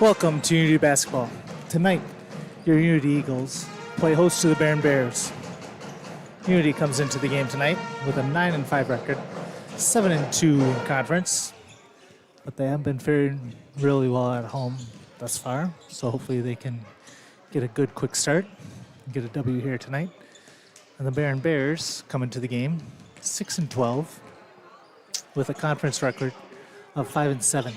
Welcome to Unity Basketball. Tonight, your Unity Eagles play host to the Barron Bears. Unity comes into the game tonight with a 9-5 record, 7-2 in conference, but they have been faring really well at home thus far, so hopefully they can get a good quick start and get a W here tonight. And the Barron Bears come into the game 6-12 with a conference record of 5-7.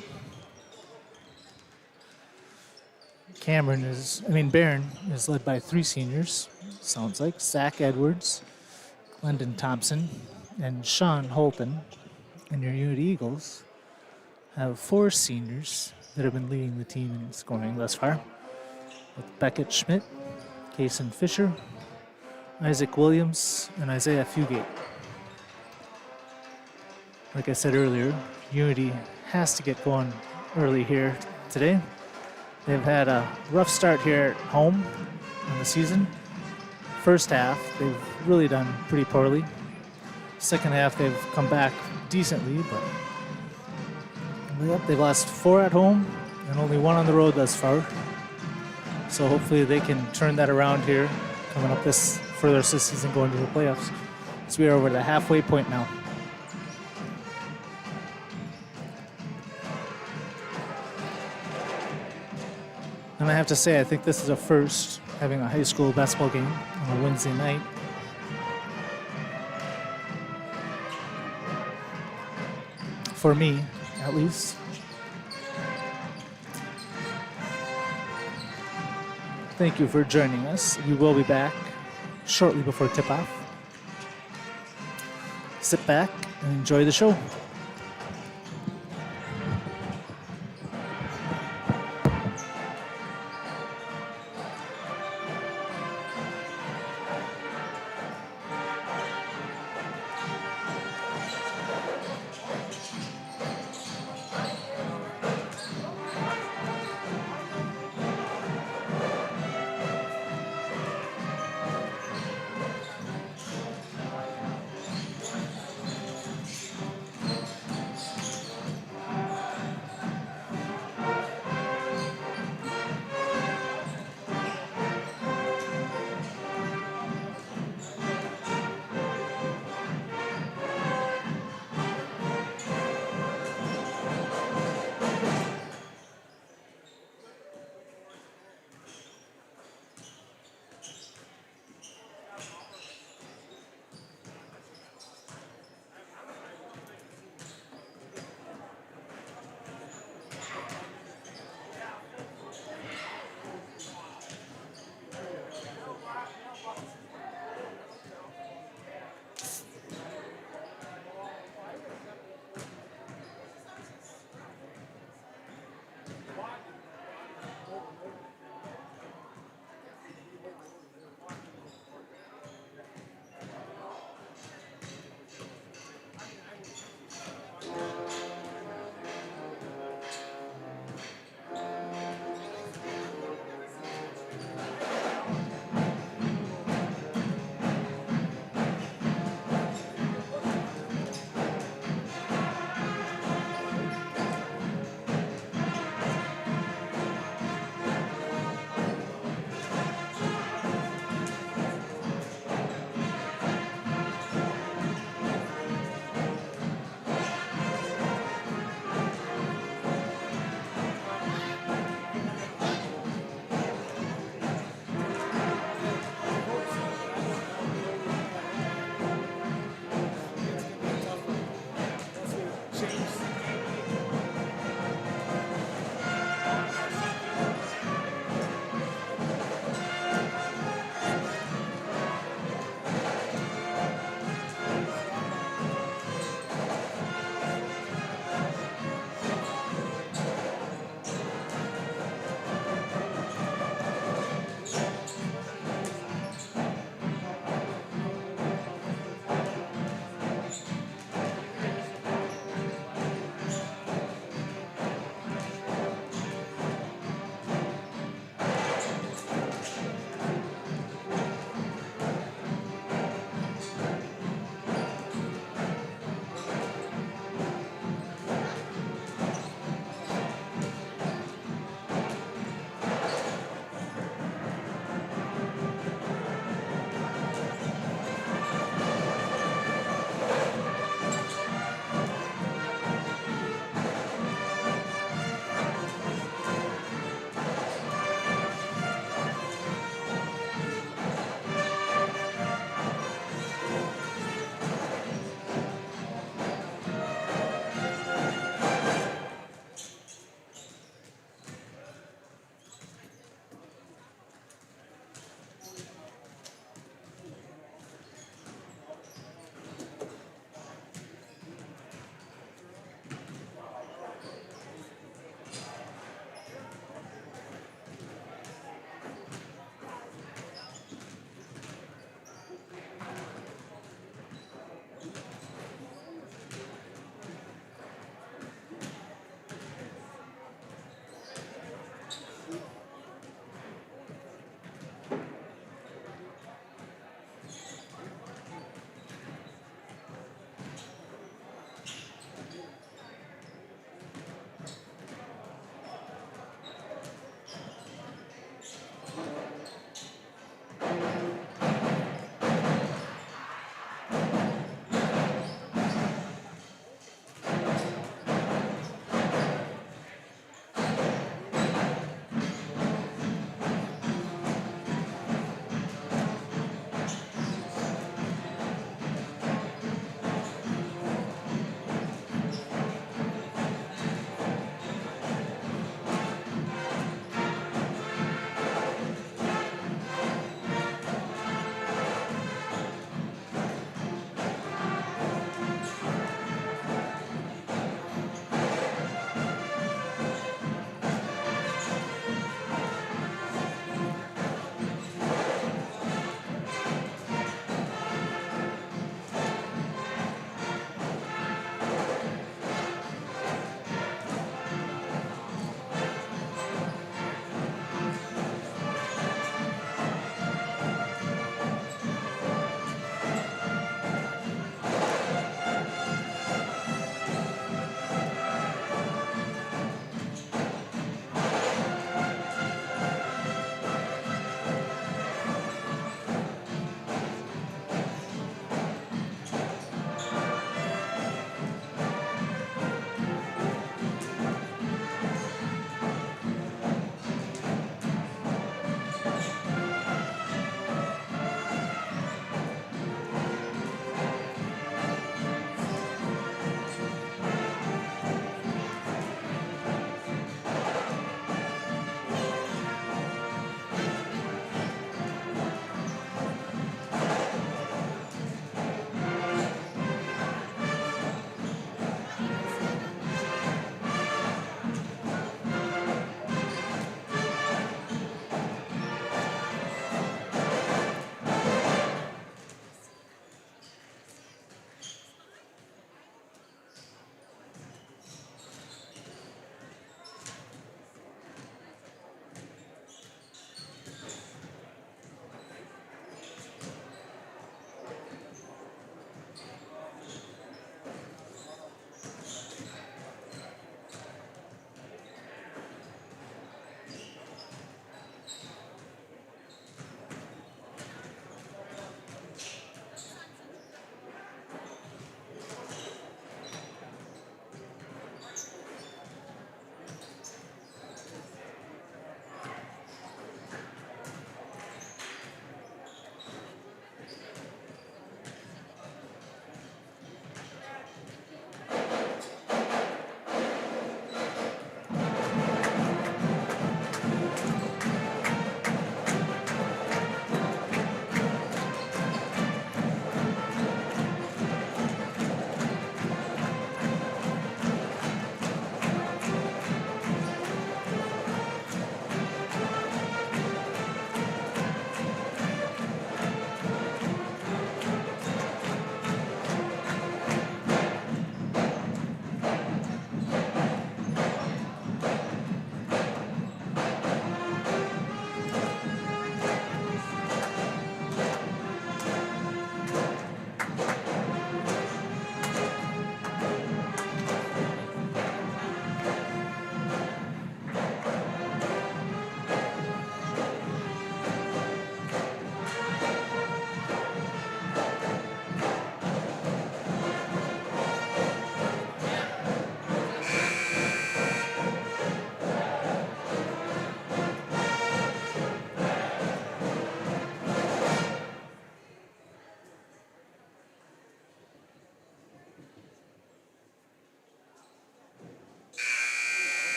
Barron is led by three seniors, sounds like Zach Edwards, Glendon Thompson, and Sean Holton. And your Unity Eagles have four seniors that have been leading the team in scoring thus far, with Beckett Schmidt, Kason Fisher, Isaac Williams, and Isaiah Fugate. Like I said earlier, Unity has to get going early here today. They've had a rough start here at home in the season. First half, they've really done pretty poorly. Second half, they've come back decently, but they've lost 4 at home and only 1 on the road thus far. So hopefully they can turn that around here coming up further this season going to the playoffs. So we are over the halfway point now. And I have to say, I think this is a first, having a high school basketball game on a Wednesday night. For me, at least. Thank you for joining us. We will be back shortly before tip-off. Sit back and enjoy the show.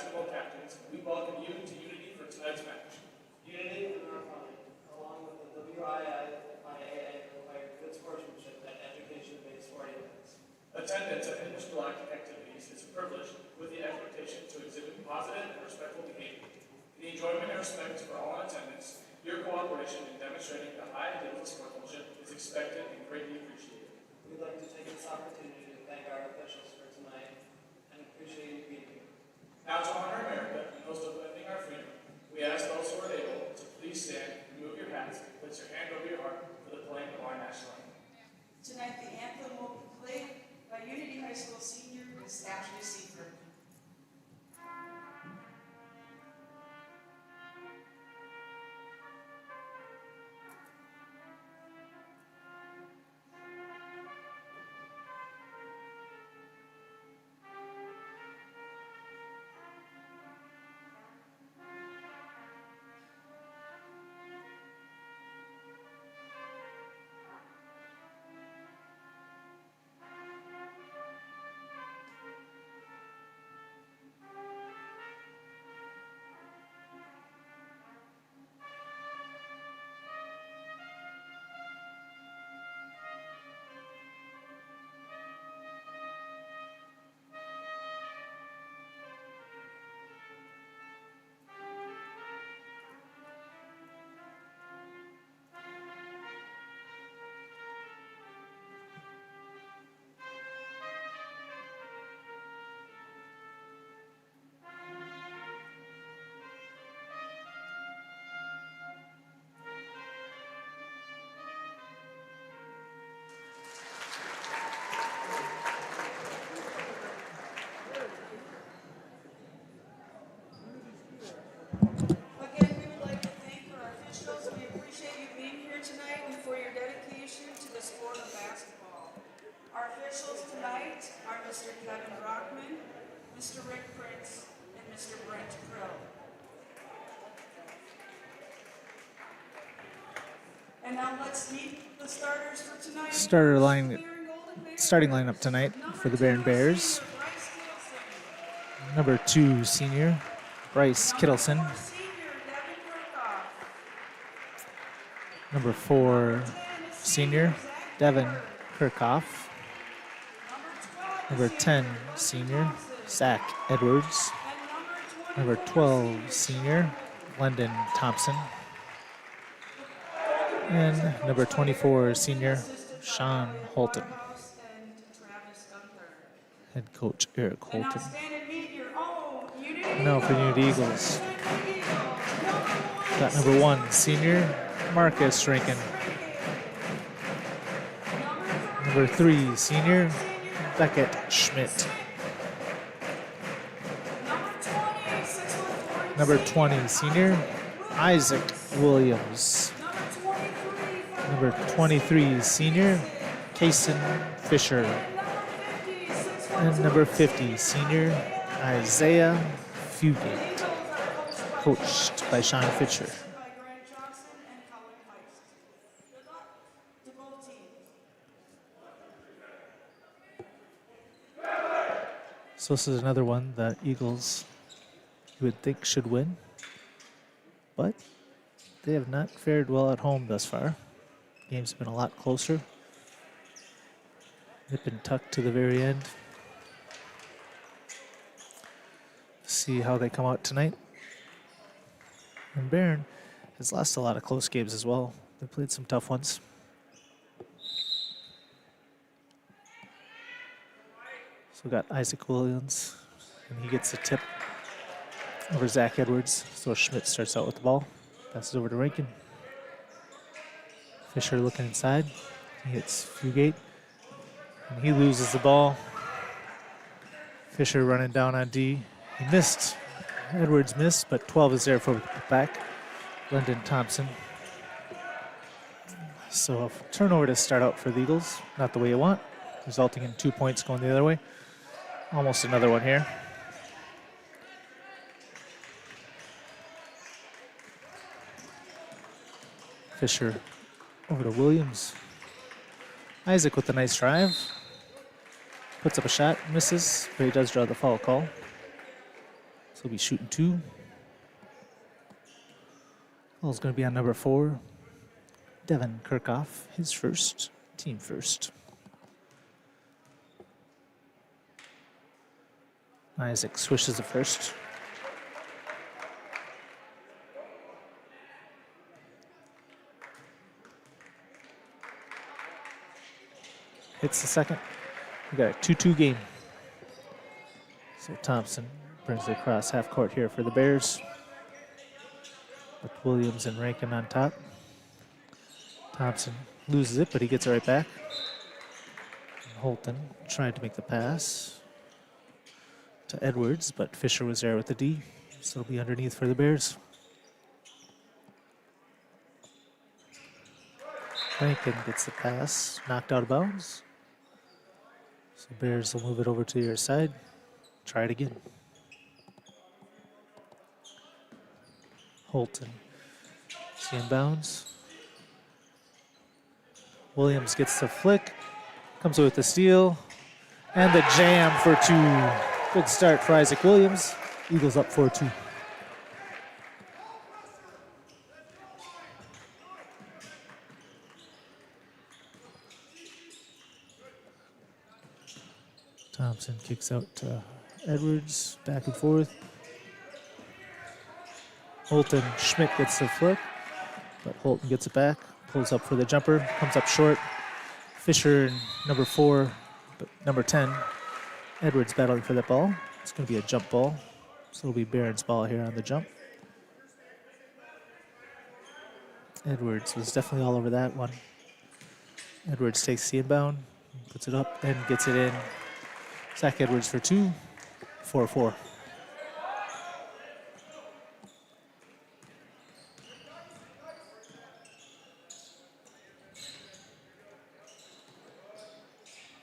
basketball captains, we welcome you to Unity for tonight's match. Unity and our funding, along with the WIIA, require good sportsmanship and education-based sporting events. Attendance at interscholastic activities is a privilege with the expectation to exhibit positive and respectful behavior. The enjoyment and respect for all in attendance, your cooperation in demonstrating the high ideals of sportsmanship is expected and greatly appreciated. We'd like to take this opportunity to thank our officials for tonight and appreciate you being here. Now to honor America and those defending our freedom, we ask those who are able to please stand, remove your hats, and place your hand over your heart for the playing of our national anthem. Tonight, the anthem will be played by Unity High School senior Miss Ashley Seifert. Again, we would like to thank our officials. We appreciate you being here tonight and for your dedication to the sport of basketball. Our officials tonight are Mr. Kevin Brockman, Mr. Rick Prince, and Mr. Brent Krill. And now let's meet the starters for tonight. Starting lineup tonight for the Barron Bears. Number 2 senior Bryce Kittleson. Number 4 senior Devin Kirchhoff. Number 10 senior Zach Edwards. Number 12 senior Glendon Thompson. And number 24 senior Sean Holton. Head coach Eric Holton. Now for Unity Eagles. Got number 1 senior Marcus Rankin. Number 3 senior Beckett Schmidt. Number 20 senior Isaac Williams. Number 23 senior Kason Fisher. And number 50 senior Isaiah Fugate, coached by Sean Fisher. So this is another one that Eagles, you would think, should win, but they have not fared well at home thus far. Game's been a lot closer. They've been tucked to the very end. See how they come out tonight. And Barron has lost a lot of close games as well. They played some tough ones. So we got Isaac Williams, and he gets a tip over Zach Edwards. So Schmidt starts out with the ball, passes over to Rankin. Fisher looking inside. He hits Fugate, and he loses the ball. Fisher running down on D. He missed. Edwards missed, but 12 is there for the back. Lyndon Thompson. So a turnover to start out for the Eagles. Not the way you want, resulting in 2 points going the other way. Almost another one here. Fisher over to Williams. Isaac with a nice drive. Puts up a shot, misses, but he does draw the foul call. So he'll be shooting 2. Ball's going to be on number 4, Devin Kirchhoff, his first, team first. Isaac swishes the first. Hits the second. We got a 2-2 game. So Thompson brings it across half court here for the Bears. With Williams and Rankin on top. Thompson loses it, but he gets it right back. And Holton tried to make the pass to Edwards, but Fisher was there with the D. So it'll be underneath for the Bears. Rankin gets the pass, knocked out of bounds. So Bears will move it over to your side. Try it again. Holton is inbounds. Williams gets the flick, comes with the steal, and the jam for 2. Good start for Isaac Williams. Eagles up 4-2. Thompson kicks out to Edwards, back and forth. Holton, Schmidt gets the flick, but Holton gets it back, pulls up for the jumper, comes up short. Fisher and number 4, but number 10, Edwards battling for that ball. It's going to be a jump ball, so it'll be Barron's ball here on the jump. Edwards was definitely all over that one. Edwards takes the inbound, puts it up, and gets it in. Zach Edwards for 2, 4-4.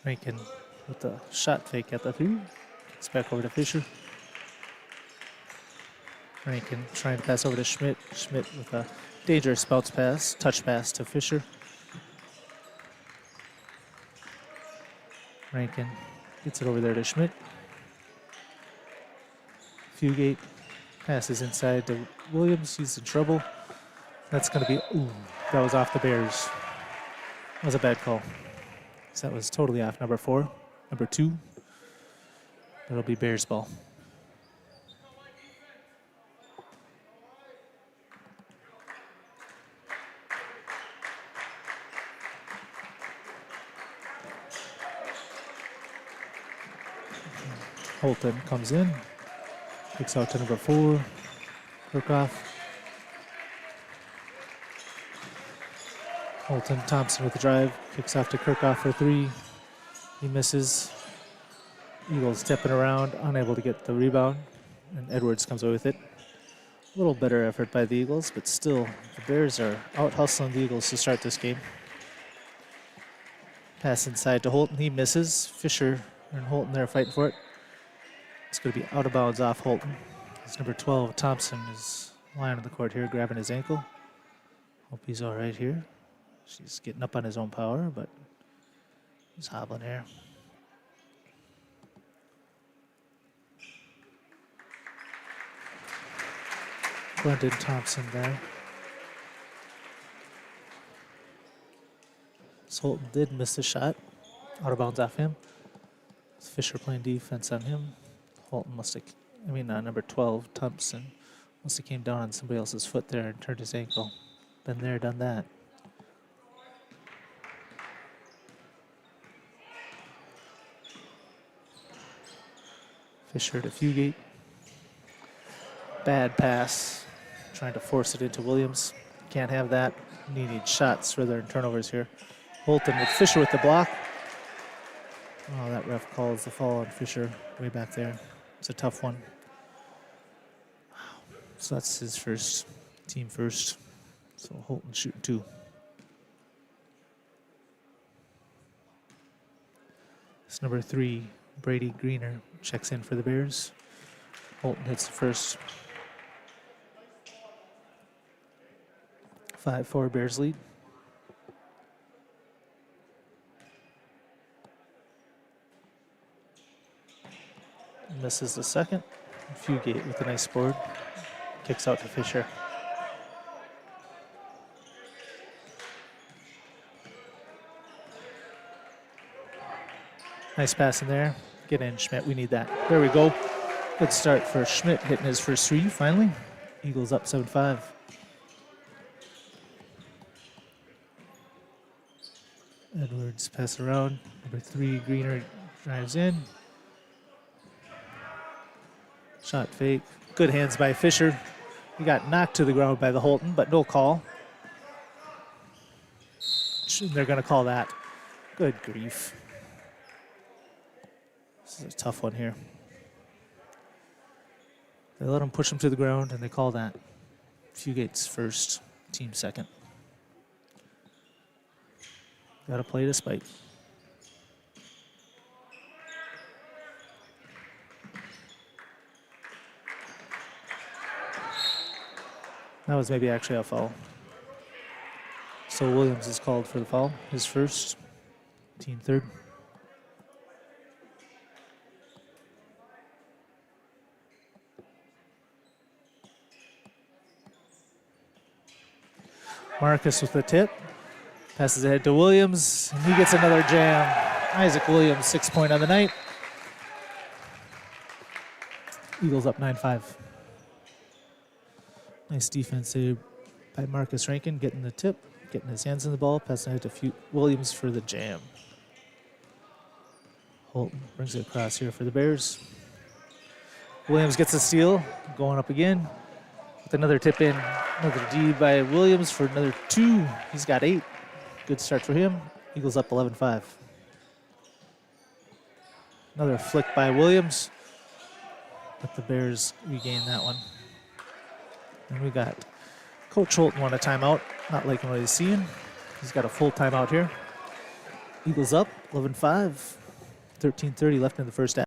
Rankin with the shot fake at the 3. Kicks back over to Fisher. Rankin trying to pass over to Schmidt. Schmidt with a dangerous bounce pass, touch pass to Fisher. Rankin gets it over there to Schmidt. Fugate passes inside to Williams. He's in trouble. That's going to be, ooh, that was off the Bears. That was a bad call. So that was totally off number 4. Number 2, that'll be Bears ball. Holton comes in, kicks out to number 4, Kirchhoff. Holton, Thompson with the drive, kicks off to Kirchhoff for 3. He misses. Eagles stepping around, unable to get the rebound, and Edwards comes away with it. A little better effort by the Eagles, but still, the Bears are out hustling the Eagles to start this game. Pass inside to Holton, he misses. Fisher and Holton there fighting for it. It's going to be out of bounds off Holton. It's number 12, Thompson, is lying on the court here, grabbing his ankle. Hope he's all right here. He's getting up on his own power, but he's hobbling here. Brendan Thompson there. So Holton did miss the shot. Out of bounds off him. Fisher playing defense on him. Holton must have, number 12, Thompson, must have came down on somebody else's foot there and turned his ankle. Been there, done that. Fisher to Fugate. Bad pass. Trying to force it into Williams. Can't have that. You need shots rather than turnovers here. Holton with Fisher with the block. Oh, that ref calls the foul on Fisher way back there. It's a tough one. So that's his first, team first. So Holton shooting 2. It's number 3, Brady Greener, checks in for the Bears. Holton hits the first. 5-4 Bears lead. Misses the second. Fugate with a nice board. Kicks out to Fisher. Nice pass in there. Get in, Schmidt. We need that. There we go. Good start for Schmidt, hitting his first three finally. Eagles up 7-5. Edwards pass around. Number 3, Greener drives in. Shot fake. Good hands by Fisher. He got knocked to the ground by the Holton, but no call. They're going to call that. Good grief. This is a tough one here. They let him push him to the ground, and they call that. Fugate's first, team second. Got to play despite. That was maybe actually a foul. So Williams is called for the foul, his first, team third. Marcus with the tip. Passes ahead to Williams, and he gets another jam. Isaac Williams, 6-point on the night. Eagles up 9-5. Nice defense there by Marcus Rankin, getting the tip, getting his hands on the ball, passing ahead to Williams for the jam. Holton brings it across here for the Bears. Williams gets a steal, going up again. With another tip in, another D by Williams for another 2. He's got 8. Good start for him. Eagles up 11-5. Another flick by Williams. But the Bears regain that one. And we got Coach Holton want a timeout. Not liking what he's seeing. He's got a full timeout here. Eagles up 11-5. 13:30 left in the first half.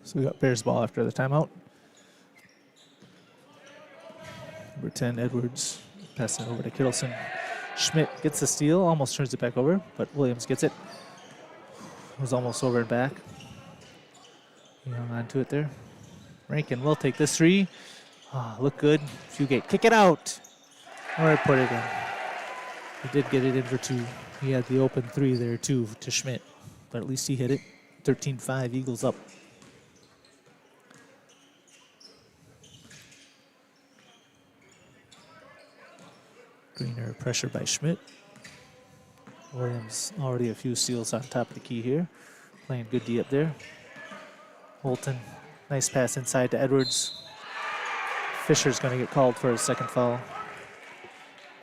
So we got Bears ball after the timeout. Number 10, Edwards, passing over to Kittleson. Schmidt gets the steal, almost turns it back over, but Williams gets it. Was almost over and back. He hung on to it there. Rankin will take this 3. Look good. Fugate, kick it out. Or put it in. He did get it in for 2. He had the open 3 there too to Schmidt, but at least he hit it. 13-5, Eagles up. Greener pressure by Schmidt. Williams already a few steals on top of the key here. Playing good D up there. Holton, nice pass inside to Edwards. Fisher's going to get called for a second foul.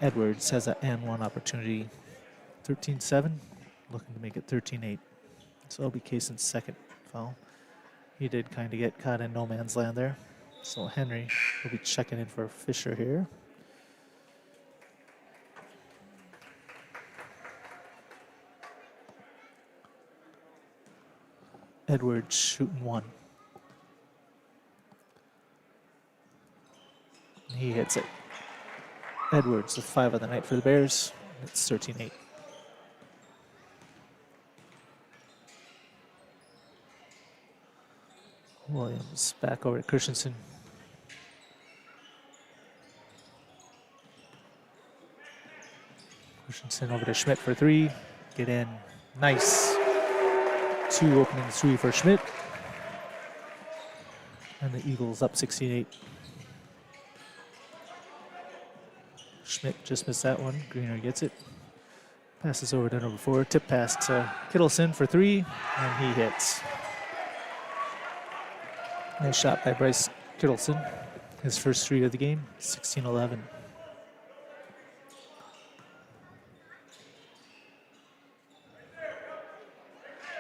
Edwards has an and 1 opportunity. 13-7, looking to make it 13-8. So it'll be Kayson's second foul. He did kind of get caught in no man's land there. So Henry will be checking in for Fisher here. Edwards shooting 1. He hits it. Edwards, the 5 of the night for the Bears. It's 13-8. Williams back over to Christensen. Christensen over to Schmidt for three. Get in. Nice. 2 opening three for Schmidt. And the Eagles up 16-8. Schmidt just missed that one. Greener gets it. Passes over to number 4. Tip pass to Kittleson for three. And he hits. Nice shot by Bryce Kittleson. His first three of the game, 16-11.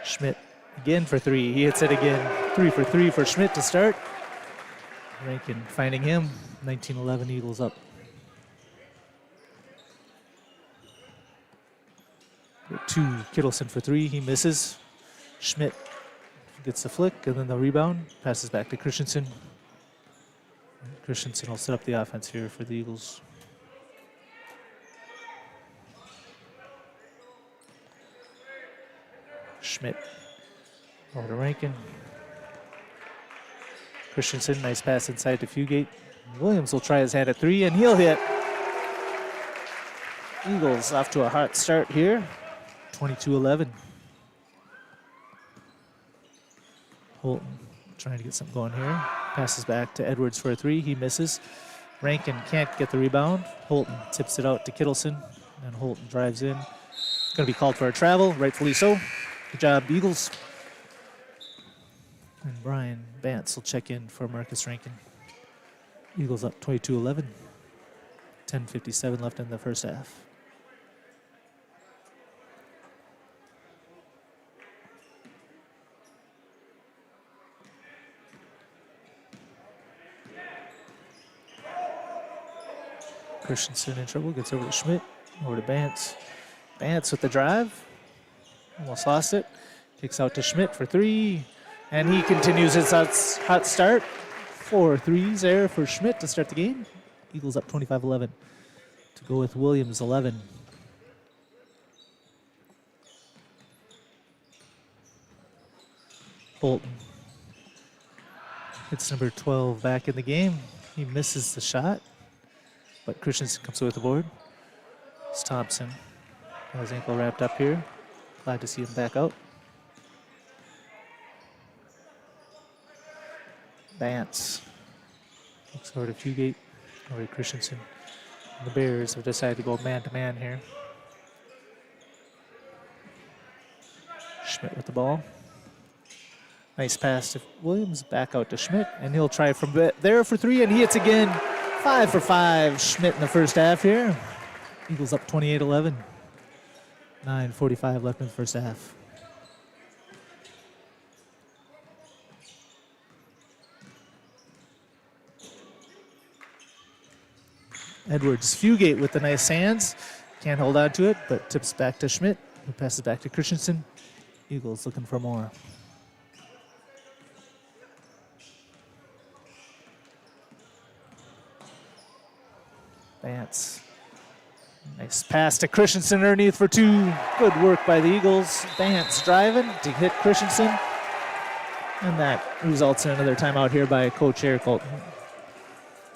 Schmidt again for three. He hits it again. 3 for 3 for Schmidt to start. Rankin finding him. 19-11 Eagles up. 2 Kittleson for three. He misses. Schmidt gets the flick and then the rebound. Passes back to Christensen. Christensen will set up the offense here for the Eagles. Schmidt over to Rankin. Christensen, nice pass inside to Fugate. Williams will try his hand at three, and he'll hit. Eagles off to a hot start here, 22-11. Holton trying to get something going here. Passes back to Edwards for a three. He misses. Rankin can't get the rebound. Holton tips it out to Kittleson, and Holton drives in. Going to be called for a travel, rightfully so. Good job, Eagles. And Brian Bance will check in for Marcus Rankin. Eagles up 22-11. 10:57 left in the first half. Christensen in trouble, gets over to Schmidt, over to Bance. Bance with the drive. Almost lost it. Kicks out to Schmidt for three. And he continues his hot start. 4 threes there for Schmidt to start the game. Eagles up 25-11. To go with Williams, 11. Bolton. It's number 12 back in the game. He misses the shot, but Christensen comes away with the board. It's Thompson. Got his ankle wrapped up here. Glad to see him back out. Bance. Looks over to Fugate. Over to Christensen. And the Bears have decided to go man-to-man here. Schmidt with the ball. Nice pass to Williams. Back out to Schmidt. And he'll try from there for three. And he hits again. 5 for 5. Schmidt in the first half here. Eagles up 28-11. 9:45 left in the first half. Edwards, Fugate with the nice hands. Can't hold on to it, but tips back to Schmidt, who passes back to Christensen. Eagles looking for more. Bance. Nice pass to Christensen underneath for two. Good work by the Eagles. Bance driving to hit Christensen. And that results in another timeout here by Coach Eric Colton.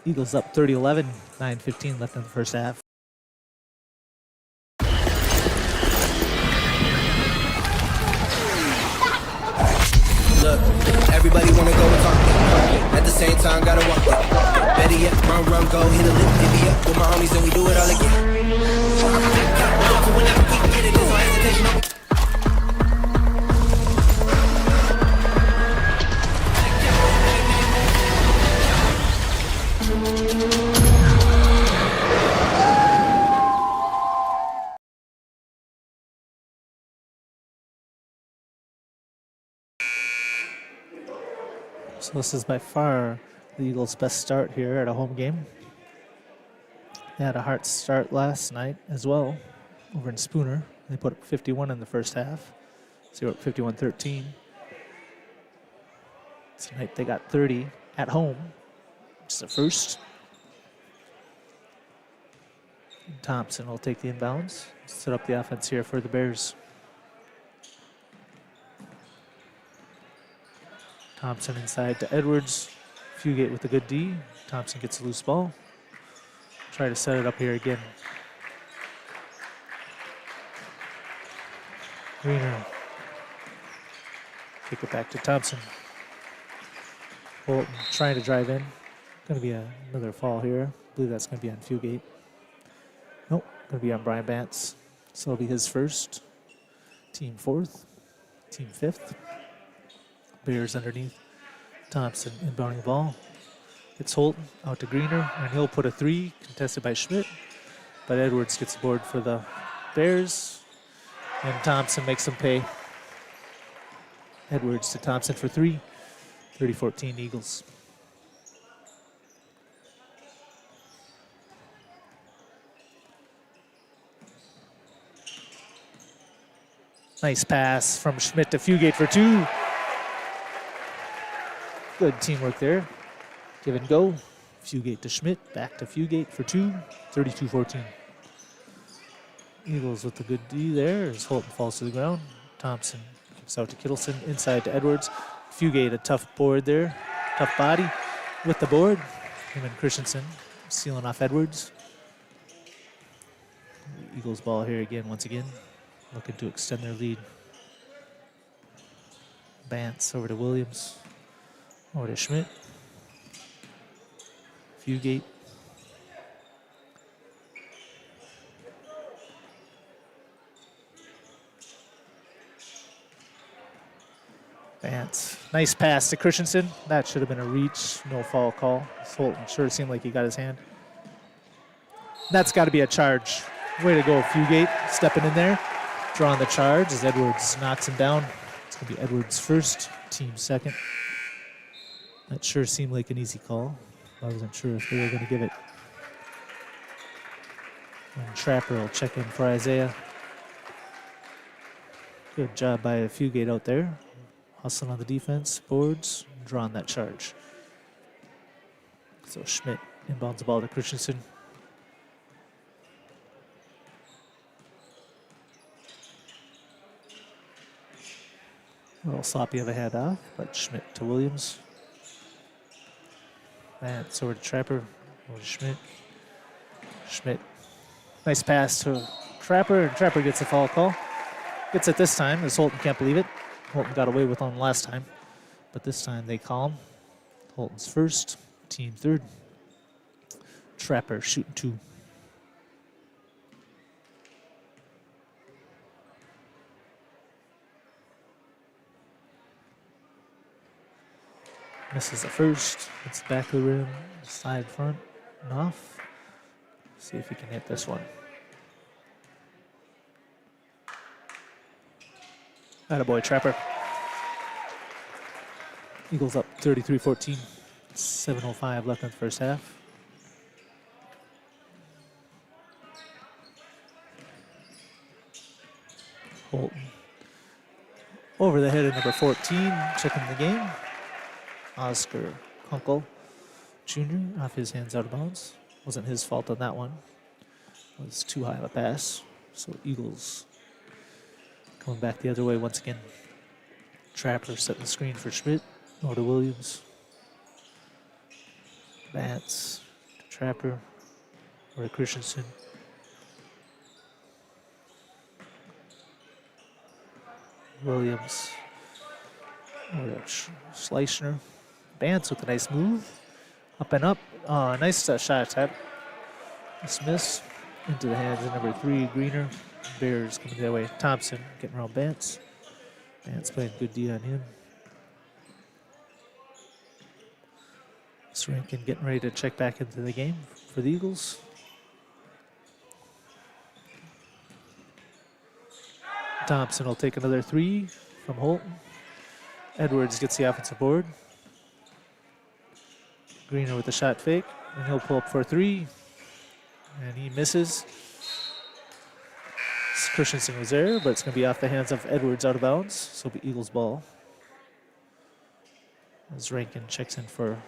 Eagles up 30-11, 9:15 left in the first half. Look, everybody wanna go and talk it. At the same time, gotta walk it. Better yet, run, go, hit a lick, divvy up with my homies, and we do it all again. Whenever we get it, there's no hesitation. So this is by far the Eagles' best start here at a home game. They had a hard start last night as well over in Spooner. They put up 51 in the first half. So you're up 51-13. Tonight they got 30 at home. It's the first. Thompson will take the inbounds. Set up the offense here for the Bears. Thompson inside to Edwards. Fugate with a good D. Thompson gets a loose ball. Try to set it up here again. Greener. Kick it back to Thompson. Holton trying to drive in. Going to be another fall here. I believe that's going to be on Fugate. Nope, going to be on Brian Bantz. So it'll be his first. Team fourth. Team fifth. Bears underneath. Thompson inbounding the ball. It's Holton out to Greener, and he'll put a three, contested by Schmidt. But Edwards gets the board for the Bears, and Thompson makes them pay. Edwards to Thompson for three. 30-14 Eagles. Nice pass from Schmidt to Fugate for two. Good teamwork there. Give and go. Fugate to Schmidt, back to Fugate for two. 32-14. Eagles with the good D there as Holton falls to the ground. Thompson kicks out to Kittleson, inside to Edwards. Fugate, a tough board there, tough body with the board. Him and Christensen sealing off Edwards. Eagles ball here again, once again, looking to extend their lead. Bantz over to Williams, over to Schmidt. Fugate. Bantz. Nice pass to Christensen. That should have been a reach. No foul call. Holton sure seemed like he got his hand. That's got to be a charge. Way to go, Fugate. Stepping in there. Drawing the charge as Edwards knocks him down. It's going to be Edwards first, team second. That sure seemed like an easy call. I wasn't sure if they were going to give it. And Trapper will check in for Isaiah. Good job by Fugate out there. Hustling on the defense, boards, drawing that charge. So Schmidt inbounds the ball to Christensen. A little sloppy of a handoff, but Schmidt to Williams. That's over to Trapper, over to Schmidt. Schmidt, nice pass to Trapper, and Trapper gets a foul call. Gets it this time, as Holton can't believe it. Holton got away with one last time, but this time they call him. Holton's first, team third. Trapper shooting two. Misses the first. It's back of the rim, side front, and off. See if he can hit this one. Attaboy, Trapper. Eagles up 33-14. 7:05 left in the first half. Holton over the head of number 14, checking the game. Oscar Kunkel Jr. off his hands out of bounds. Wasn't his fault on that one. It was too high of a pass. So Eagles coming back the other way once again. Trapper setting the screen for Schmidt. Over to Williams. Bantz to Trapper. Over to Christensen. Williams. Over to Schleichner. Bantz with a nice move. Up and up. Nice shot attempt. Miss. Into the hands of number 3, Greener. Bears coming their way. Thompson getting around Bantz. Bantz playing good D on him. Rankin getting ready to check back into the game for the Eagles. Thompson will take another 3 from Holton. Edwards gets the offensive board. Greener with the shot fake, and he'll pull up for a 3. And he misses. Christensen was there, but it's going to be off the hands of Edwards out of bounds. So it'll be Eagles ball. As Rankin checks in for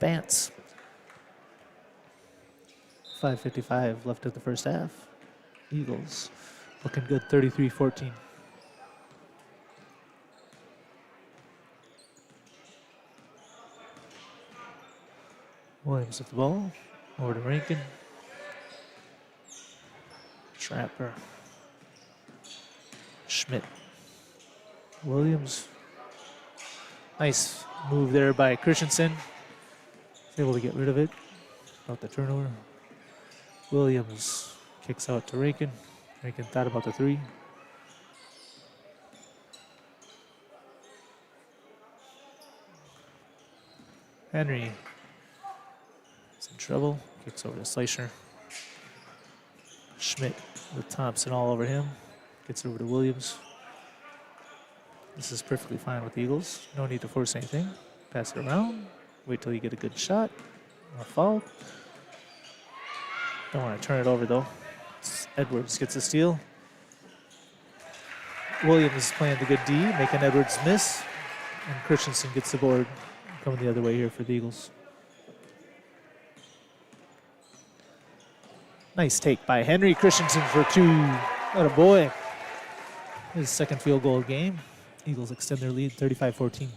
Bantz. 5:55 left of the first half. Eagles looking good, 33-14. Williams with the ball. Over to Rankin. Trapper. Schmidt Williams. Nice move there by Christensen. He's able to get rid of it. About the turnover. Williams kicks out to Rankin. Rankin thought about the three. Henry is in trouble. Kicks over to Schleicher. Schmidt with Thompson all over him. Gets over to Williams. This is perfectly fine with the Eagles. No need to force anything. Pass it around. Wait till you get a good shot. A foul. Don't want to turn it over though. Edwards gets a steal. Williams playing the good D, making Edwards miss. And Christensen gets the board. Coming the other way here for the Eagles. Nice take by Henry Christensen for two. What a boy. His second field goal of the game. Eagles extend their lead 35-14.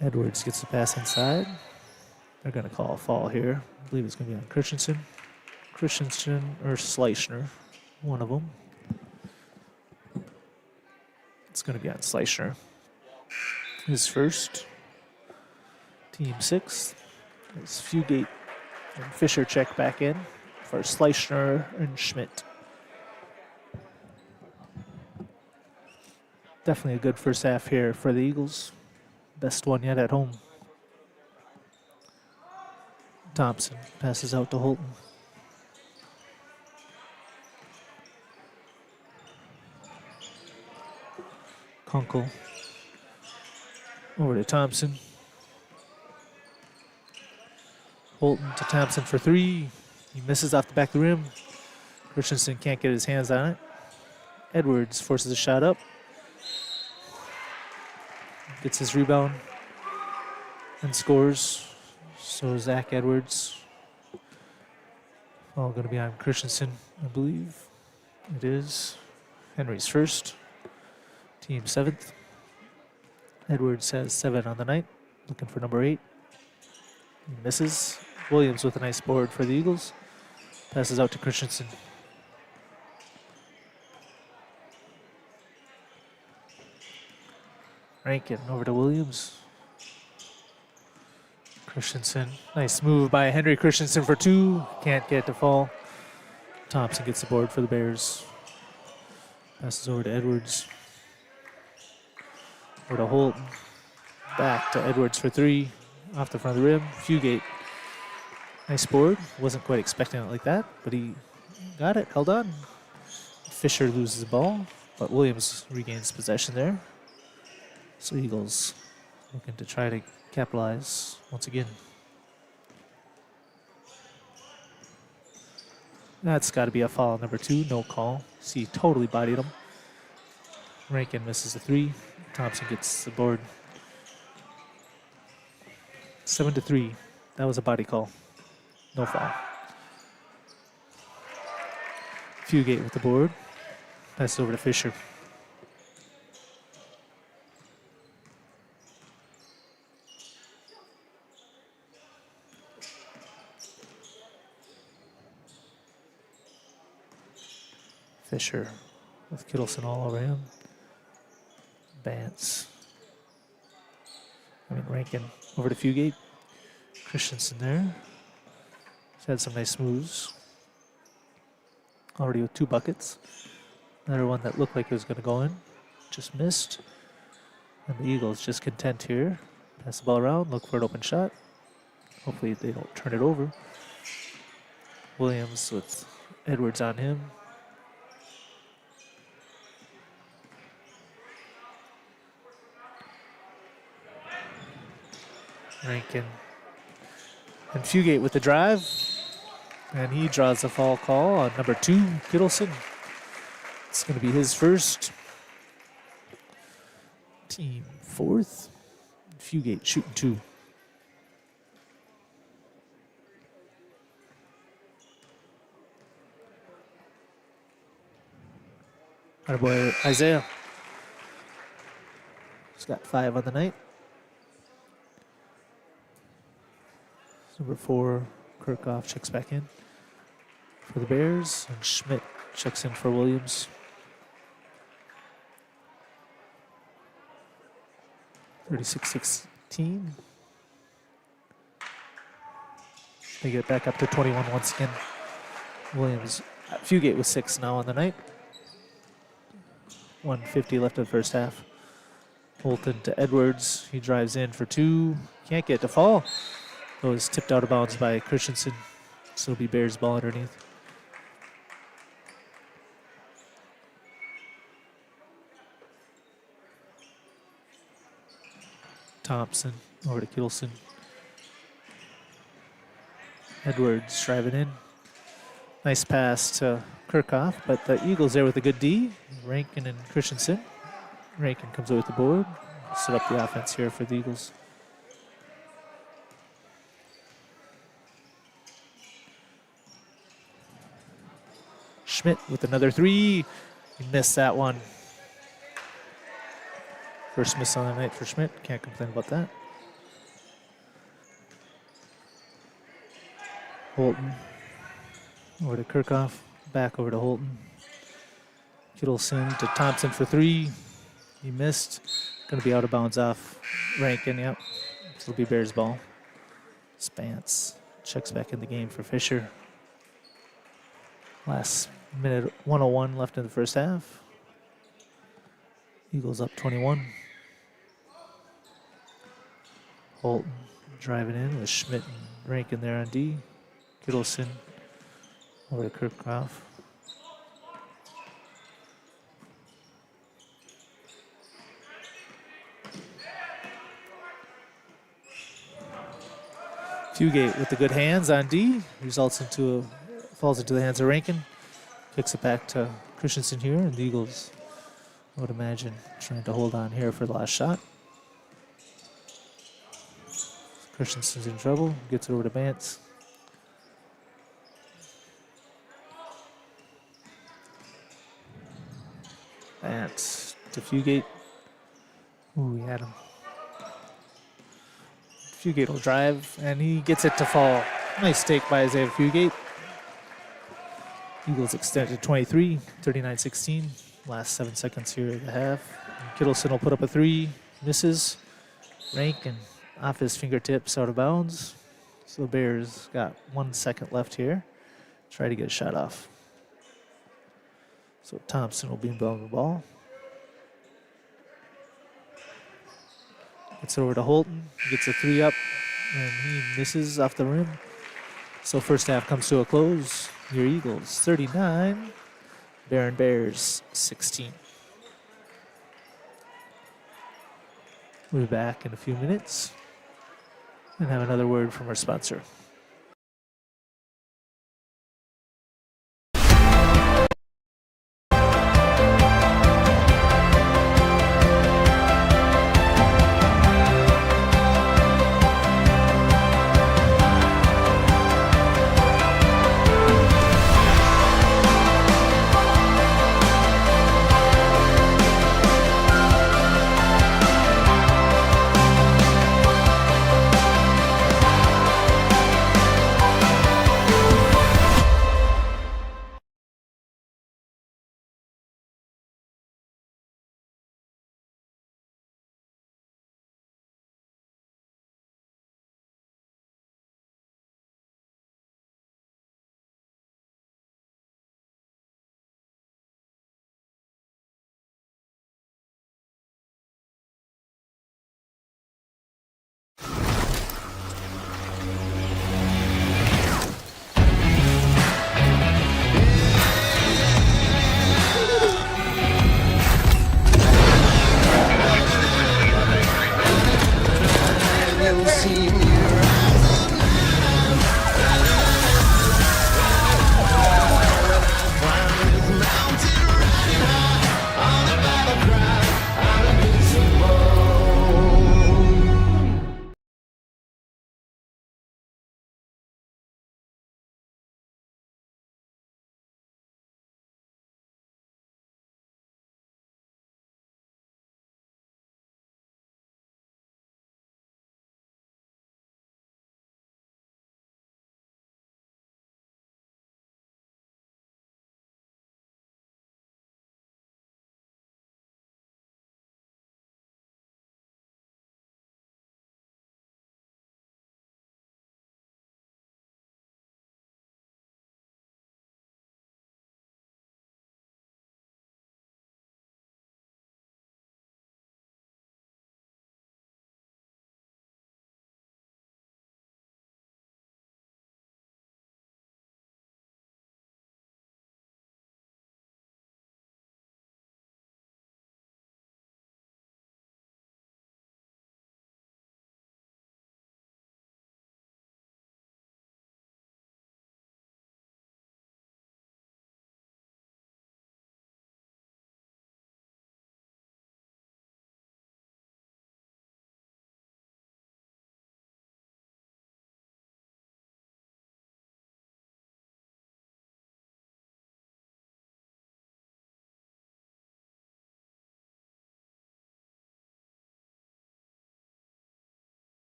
Edwards gets the pass inside. They're going to call a fall here. I believe it's going to be on Christensen. Christensen or Schleicher, one of them. It's going to be on Schleicher. His first. Team 6. As Fugate and Fisher check back in for Schleicher and Schmidt. Definitely a good first half here for the Eagles. Best one yet at home. Thompson passes out to Holton. Kunkel over to Thompson. Holton to Thompson for three. He misses off the back of the rim. Christensen can't get his hands on it. Edwards forces a shot up. Gets his rebound and scores. So Zach Edwards. All going to be on Christensen, I believe. It is. Henry's first. Team 7th. Edwards has 7 on the night. Looking for number 8. He misses. Williams with a nice board for the Eagles. Passes out to Christensen. Rankin over to Williams. Christensen. Nice move by Henry Christensen for 2. Can't get it to fall. Thompson gets the board for the Bears. Passes over to Edwards. Over to Holton. Back to Edwards for 3. Off the front of the rim. Fugate. Nice board. Wasn't quite expecting it like that, but he got it. Held on. Fisher loses the ball, but Williams regains possession there. So Eagles looking to try to capitalize once again. That's got to be a foul, number 2. No call. See, totally bodied him. Rankin misses the 3. Thompson gets the board. 7-3. That was a body call. No foul. Fugate with the board. Passes over to Fisher. Fisher with Kittleson all over him. Rankin over to Fugate. Christensen there. He's had some nice moves. Already with 2 buckets. Another one that looked like it was going to go in. Just missed. And the Eagles just content here. Pass the ball around, look for an open shot. Hopefully they don't turn it over. Williams with Edwards on him. Rankin and Fugate with the drive, and he draws a foul call on number 2, Kittleson. It's going to be his first. Team 4th. Fugate shooting 2. Our boy Isaiah. He's got 5 on the night. Number 4, Kirkhoff checks back in for the Bears, and Schmidt checks in for Williams. 36-16. They get back up to 21 once again. Williams, Fugate with 6 now on the night. 1:50 left of the first half. Holton to Edwards. He drives in for 2. Can't get to fall. Goes tipped out of bounds by Christensen. So it'll be Bears ball underneath. Thompson over to Kittleson. Edwards driving in. Nice pass to Kirkhoff, but the Eagles there with a good D. Rankin and Christensen. Rankin comes away with the board. Set up the offense here for the Eagles. Schmidt with another 3. He missed that one. First miss on the night for Schmidt. Can't complain about that. Holton over to Kirkhoff. Back over to Holton. Kittleson to Thompson for 3. He missed. Going to be out of bounds off Rankin. Yep. It'll be Bears ball. Spance checks back in the game for Fisher. Last minute 1:01 left in the first half. Eagles up 21. Holton driving in with Schmidt and Rankin there on D. Kittleson over to Kirkhoff. Fugate with the good hands on D. Falls into the hands of Rankin. Kicks it back to Christensen here, and the Eagles, I would imagine, trying to hold on here for the last shot. Christensen's in trouble. Gets it over to Bance. Bance to Fugate. Ooh, he had him. Fugate will drive, and he gets it to fall. Nice take by Isaiah Fugate. Eagles extended 23, 39-16. Last 7 seconds here of the half. And Kittleson will put up a 3. Misses. Rankin off his fingertips, out of bounds. So the Bears got 1 second left here. Try to get a shot off. So Thompson will be involved in the ball. Gets it over to Holton. Gets a 3 up, and he misses off the rim. So first half comes to a close. Your Eagles 39, Barron Bears 16. We'll be back in a few minutes and have another word from our sponsor.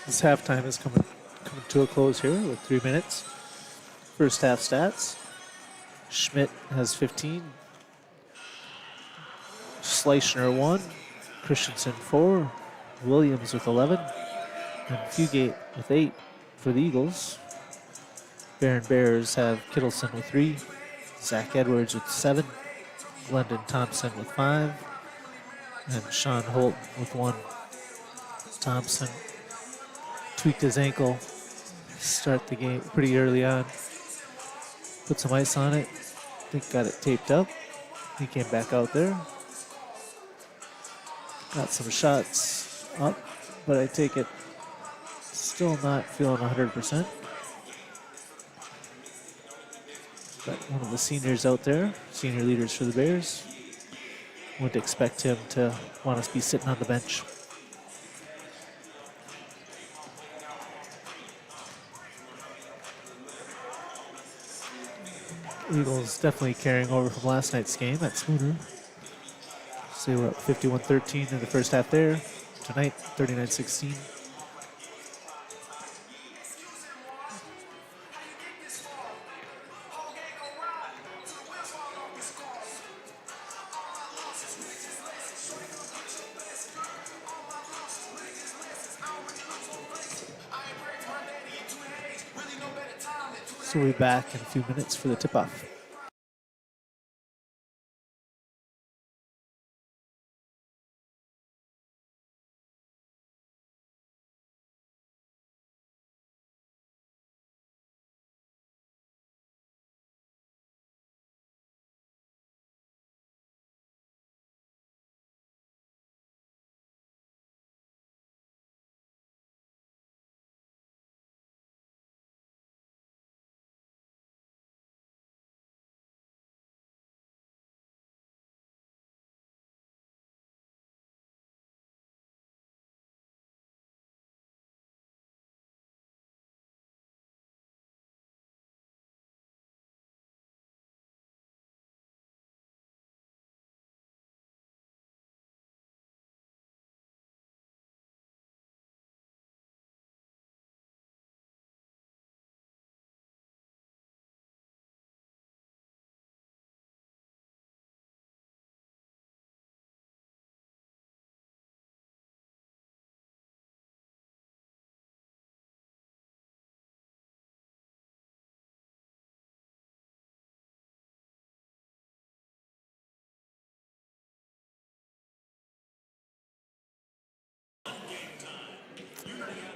This halftime is coming to a close here with 3 minutes. First half stats. Schmidt has 15. Schleichner 1. Christensen 4. Williams with 11. And Fugate with 8 for the Eagles. Barron Bears have Kittleson with 3. Zach Edwards with 7. Glendon Thompson with 5. And Sean Holt with 1. Thompson tweaked his ankle, start the game pretty early on. Put some ice on it. I think got it taped up. He came back out there. Got some shots up, but I take it still not feeling 100%. Got one of the seniors out there, senior leaders for the Bears. Wouldn't expect him to want to be sitting on the bench. Eagles definitely carrying over from last night's game at Spooner. So we're up 51-13 in the first half there. Tonight, 39-16. So we'll be back in a few minutes for the tip-off.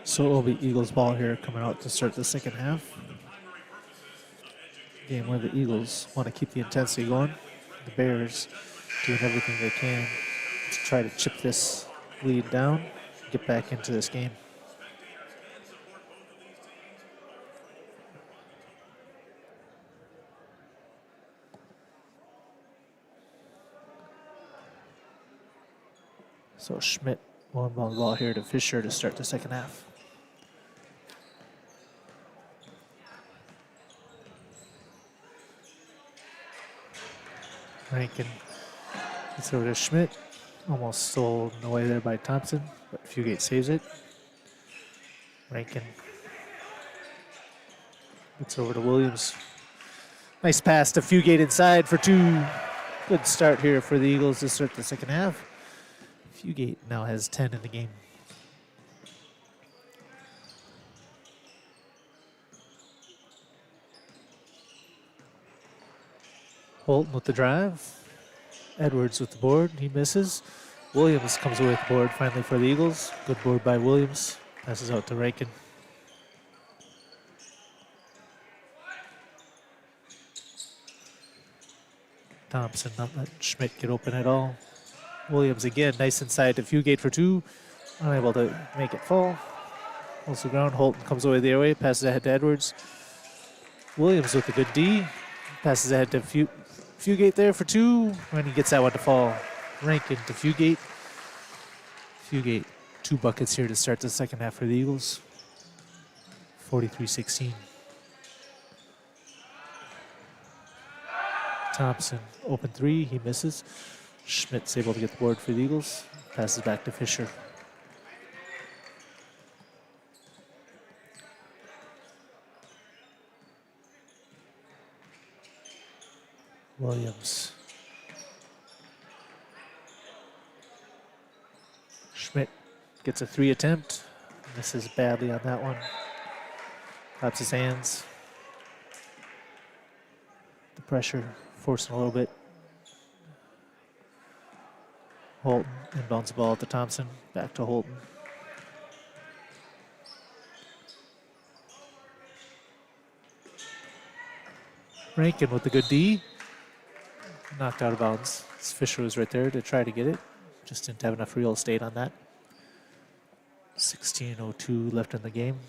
So it will be Eagles ball here coming out to start the second half. Game where the Eagles want to keep the intensity going. The Bears doing everything they can to try to chip this lead down, get back into this game. So Schmidt one ball here to Fisher to start the second half. Rankin gets over to Schmidt. Almost stolen away there by Thompson, but Fugate saves it. Rankin gets over to Williams. Nice pass to Fugate inside for 2. Good start here for the Eagles to start the second half. Fugate now has 10 in the game. Holton with the drive. Edwards with the board. He misses. Williams comes away with the board finally for the Eagles. Good board by Williams. Passes out to Rankin. Thompson not letting Schmidt get open at all. Williams again, nice inside to Fugate for 2. Unable to make it fall. Also ground. Holton comes away the other way. Passes ahead to Edwards. Williams with a good D. Passes ahead to Fugate there for 2. When he gets that one to fall. Rankin to Fugate. Fugate, 2 buckets here to start the second half for the Eagles. 43-16. Thompson, open 3, he misses. Schmidt's able to get the board for the Eagles. Passes back to Fisher. Williams. Schmidt gets a 3 attempt. Misses badly on that one. Claps his hands. The pressure forcing a little bit. Holton inbounds the ball to Thompson. Back to Holton. Rankin with the good D. Knocked out of bounds. Fisher was right there to try to get it. Just didn't have enough real estate on that. 16:02 left in the game.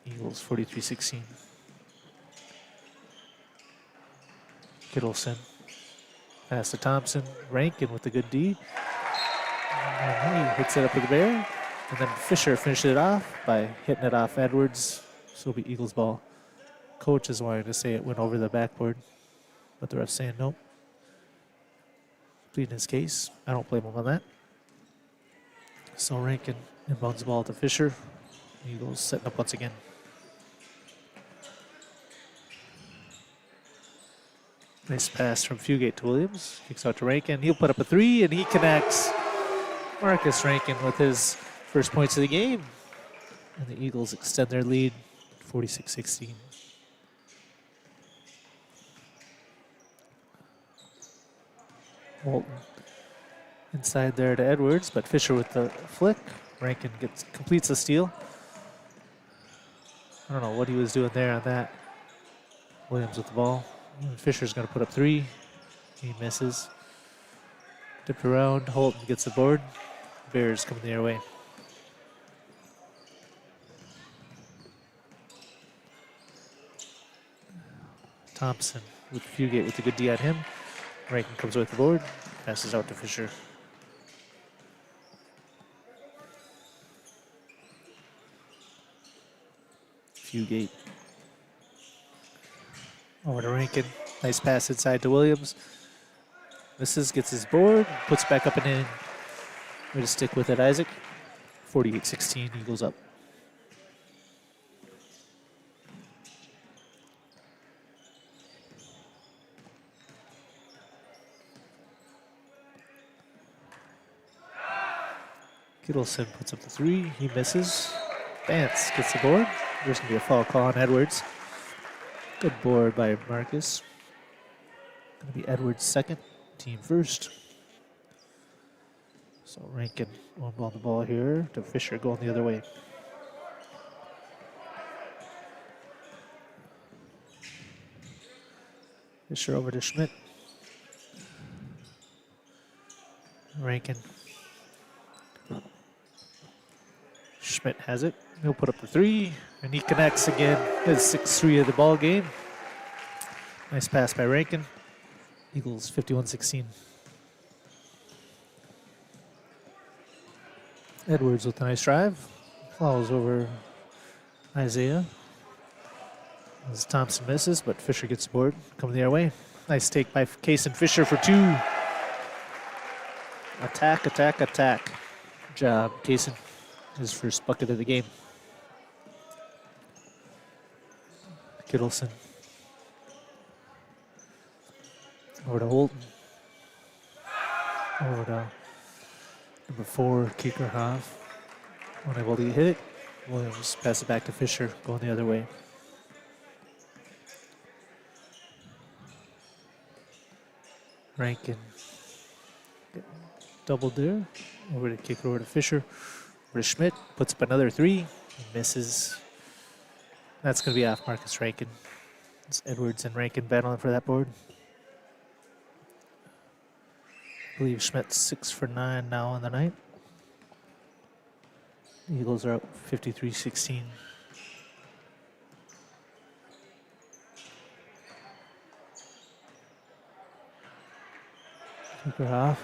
Eagles 43-16. Kittleson. Pass to Thompson. Rankin with the good D. And he hits it up with the bear. And then Fisher finishes it off by hitting it off Edwards. So it'll be Eagles ball. Coach is wanting to say it went over the backboard, but the ref's saying nope. Pleading his case. I don't blame him on that. So Rankin inbounds the ball to Fisher. Eagles setting up once again. Nice pass from Fugate to Williams. Kicks out to Rankin. He'll put up a 3, and he connects. Marcus Rankin with his first points of the game. And the Eagles extend their lead, 46-16. Walton inside there to Edwards, but Fisher with the flick. Rankin completes the steal. I don't know what he was doing there on that. Williams with the ball. Fisher's going to put up 3. He misses. Dipped around. Holton gets the board. Bears coming their way. Thompson with Fugate with a good D on him. Rankin comes with the board. Passes out to Fisher. Fugate. Over to Rankin. Nice pass inside to Williams. Misses, gets his board, puts back up and in. Way to stick with it, Isaac. 48-16, Eagles up. Kittleson puts up the 3. He misses. Vance gets the board. There's going to be a foul call on Edwards. Good board by Marcus. Going to be Edwards' second, team first. So Rankin one ball the ball here to Fisher going the other way. Fisher over to Schmidt. Rankin. Schmidt has it. He'll put up the 3, and he connects again. His 6-3 of the ball game. Nice pass by Rankin. Eagles 51-16. Edwards with a nice drive. Follows over Isaiah. As Thompson misses, but Fisher gets the board. Coming the other way. Nice take by Case and Fisher for 2. Attack, attack, attack. Good job, Case. His first bucket of the game. Kittleson. Over to Holton. Over to number 4, Kiekerhoff. Unable to hit it. Williams pass it back to Fisher, going the other way. Rankin. Doubled there. Over to kick over to Fisher. Over to Schmidt. Puts up another 3. He misses. That's going to be off Marcus Rankin. It's Edwards and Rankin battling for that board. I believe Schmidt's 6 for 9 now on the night. The Eagles are up 53-16. Kirchhoff.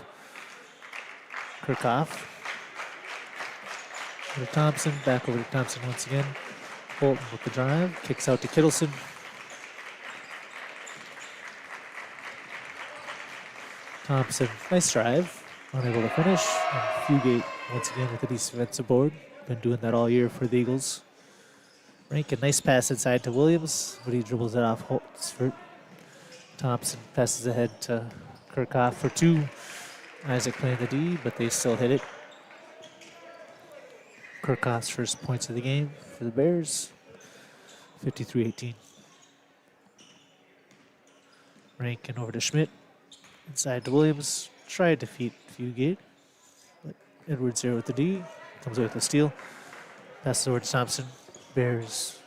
Over to Thompson. Back over to Thompson once again. Holton with the drive. Kicks out to Kittleson. Thompson, nice drive. Unable to finish. And Fugate once again with a defensive board. Been doing that all year for the Eagles. Rankin, nice pass inside to Williams, but he dribbles it off Holtzford. Thompson passes ahead to Kirkhoff for 2. Isaac playing the D, but they still hit it. Kirkhoff's first points of the game for the Bears, 53-18. Rankin over to Schmidt, inside to Williams. Tried to feed Fugate, but Edwards there with the D, comes away with the steal. Passes over to Thompson. Bears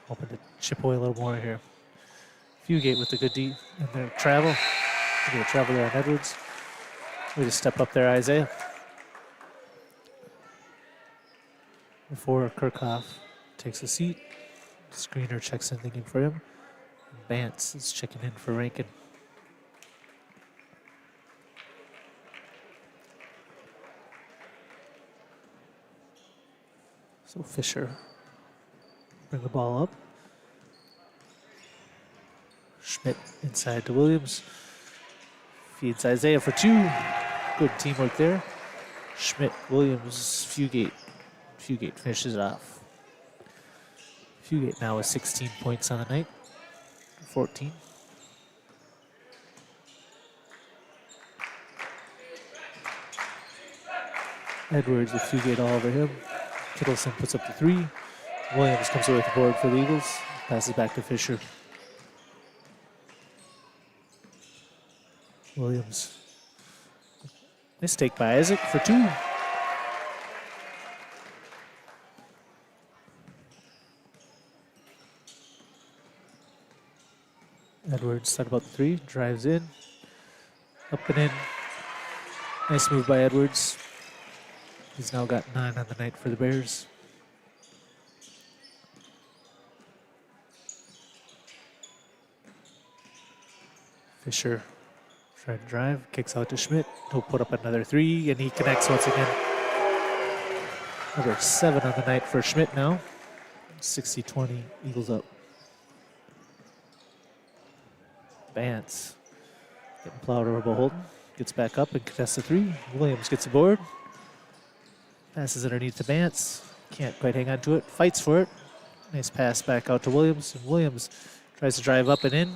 hoping to chip away a little more here. Fugate with the good D, and then travel. Good travel there on Edwards. We just step up there, Isaiah. Before Kirkhoff takes a seat, screener checks in thinking for him. Vance is checking in for Rankin. So Fisher bring the ball up. Schmidt inside to Williams. Feeds Isaiah for 2. Good teamwork there. Schmidt, Williams, Fugate. Fugate finishes it off. Fugate now with 16 points on the night. 14. Edwards with Fugate all over him. Kittleson puts up the 3. Williams comes away with the board for the Eagles. Passes back to Fisher. Williams. Nice take by Isaac for 2. Edwards thought about the 3, drives in, up and in. Nice move by Edwards. He's now got 9 on the night for the Bears. Fisher trying to drive, kicks out to Schmidt. He'll put up another 3, and he connects once again. Number 7 on the night for Schmidt now. 60-20, Eagles up. Vance getting plowed over by Holton. Gets back up and contests the 3. Williams gets aboard. Passes underneath to Vance. Can't quite hang on to it. Fights for it. Nice pass back out to Williams. And Williams tries to drive up and in.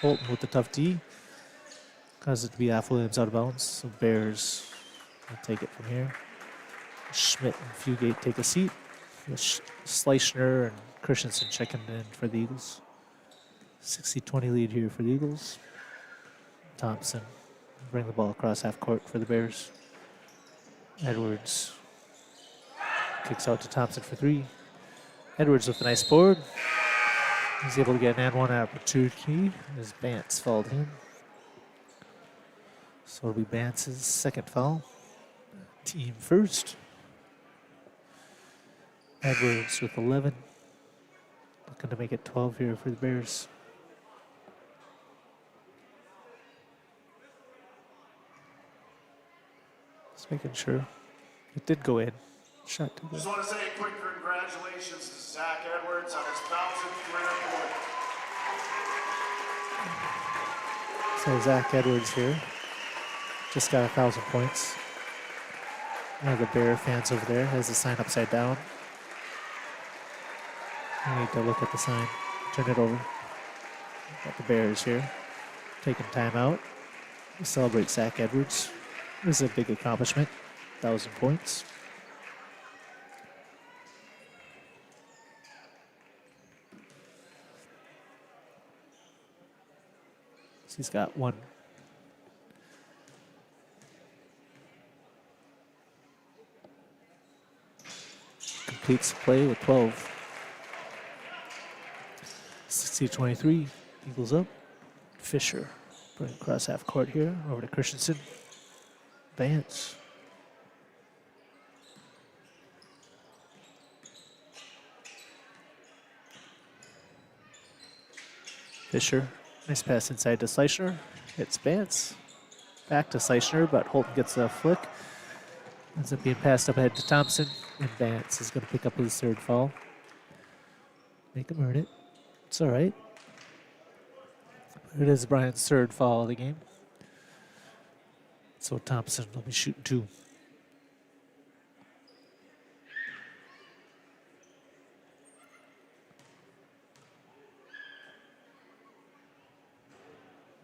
Holton with the tough D. Causes it to be off Williams out of bounds. So Bears will take it from here. Schmidt and Fugate take a seat. Schleichner and Christensen checking in for the Eagles. 60-20 lead here for the Eagles. Thompson bring the ball across half court for the Bears. Edwards kicks out to Thompson for 3. Edwards with a nice board. He's able to get an and 1 opportunity as Bance fouled him. So it'll be Bance's second foul. Team first. Edwards with 11. Looking to make it 12 here for the Bears. Just making sure. It did go in. Shot to Just the... want to say a quick congratulations to Zach Edwards on his 1,000th career point. So Zach Edwards here. Just got 1,000 points. One of the Bear fans over there has the sign upside down. I need to look at the sign. Turn it over. Got the Bears here. Taking time out. We celebrate Zach Edwards. This is a big accomplishment. 1,000 points. So he's got 1. Completes the play with 12. 60-23, Eagles up. Fisher bring across half court here, over to Christensen. Vance. Fisher, nice pass inside to Schleichner. Hits Vance. Back to Schleichner, but Holton gets a flick. Ends up being passed up ahead to Thompson, and Vance is going to pick up his 3rd foul. Make him earn it. It's all right. It is Brian's 3rd foul of the game. So Thompson will be shooting 2.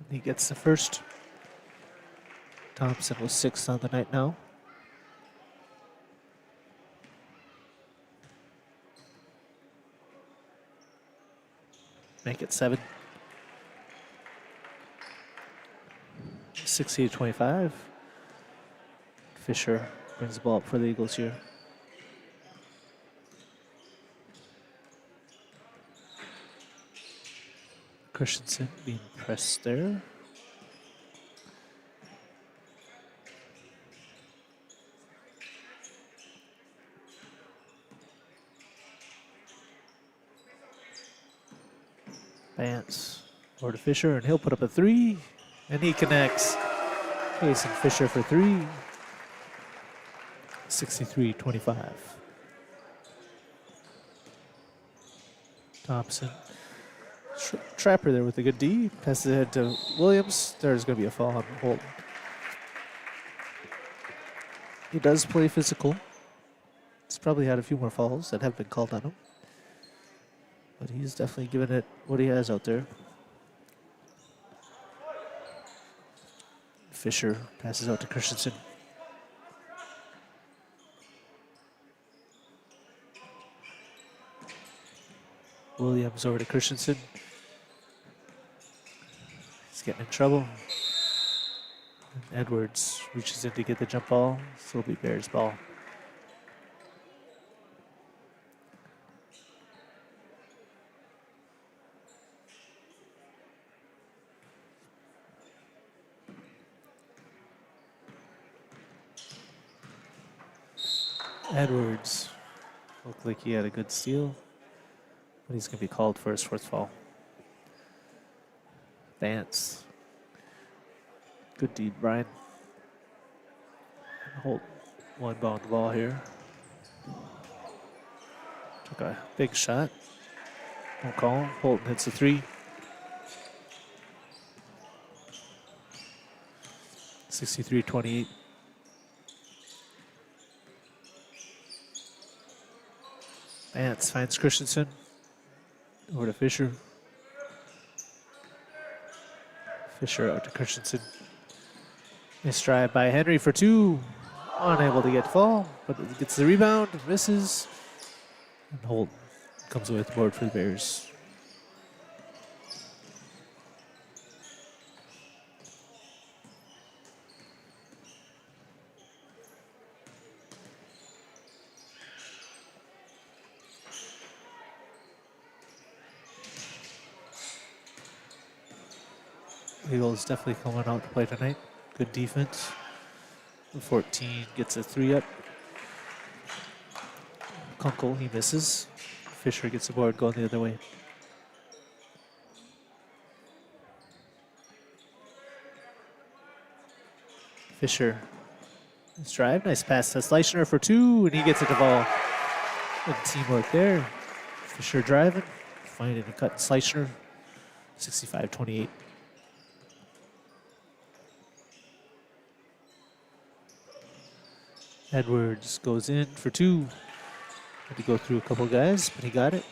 He gets the first. Thompson was 6th on the night now. Make it 7. 60-25. Fisher brings the ball up for the Eagles here. Christensen being pressed there. Vance over to Fisher, and he'll put up a 3, and he connects. Jason Fisher for 3. 63-25. Thompson. Trapper there with a good D. Passes ahead to Williams. There's going to be a foul on Holton. He does play physical. He's probably had a few more fouls that have been called on him. But he's definitely given it what he has out there. Fisher passes out to Christensen. Williams over to Christensen. He's getting in trouble. And Edwards reaches in to get the jump ball. So it'll be Bears ball. Edwards looked like he had a good steal, but he's going to be called for his 4th foul. Vance. Good deed, Brian. Holt one bound the ball here. Took a big shot. Won't call him. Holton hits a 3. 63-28. Vance finds Christensen. Over to Fisher. Fisher out to Christensen. Nice drive by Henry for 2. Unable to get fall, but gets the rebound, misses. And Holt comes away with the board for the Bears. Eagles definitely coming out to play tonight. Good defense. The 14 gets a 3 up. Kunkel, he misses. Fisher gets the board going the other way. Fisher, nice drive, nice pass to Schleichner for 2, and he gets it to ball. Good teamwork there. Fisher driving, finding a cut Schleichner. 65-28. Edwards goes in for 2. Had to go through a couple guys, but he got it.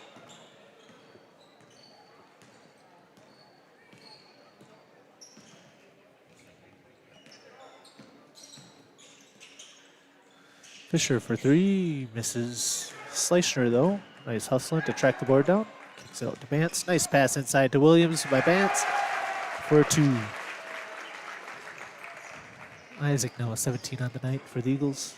Fisher for 3, misses. Schleichner though, nice hustling to track the board down. Kicks it out to Bance. Nice pass inside to Williams by Bance for 2. Isaac now a 17 on the night for the Eagles.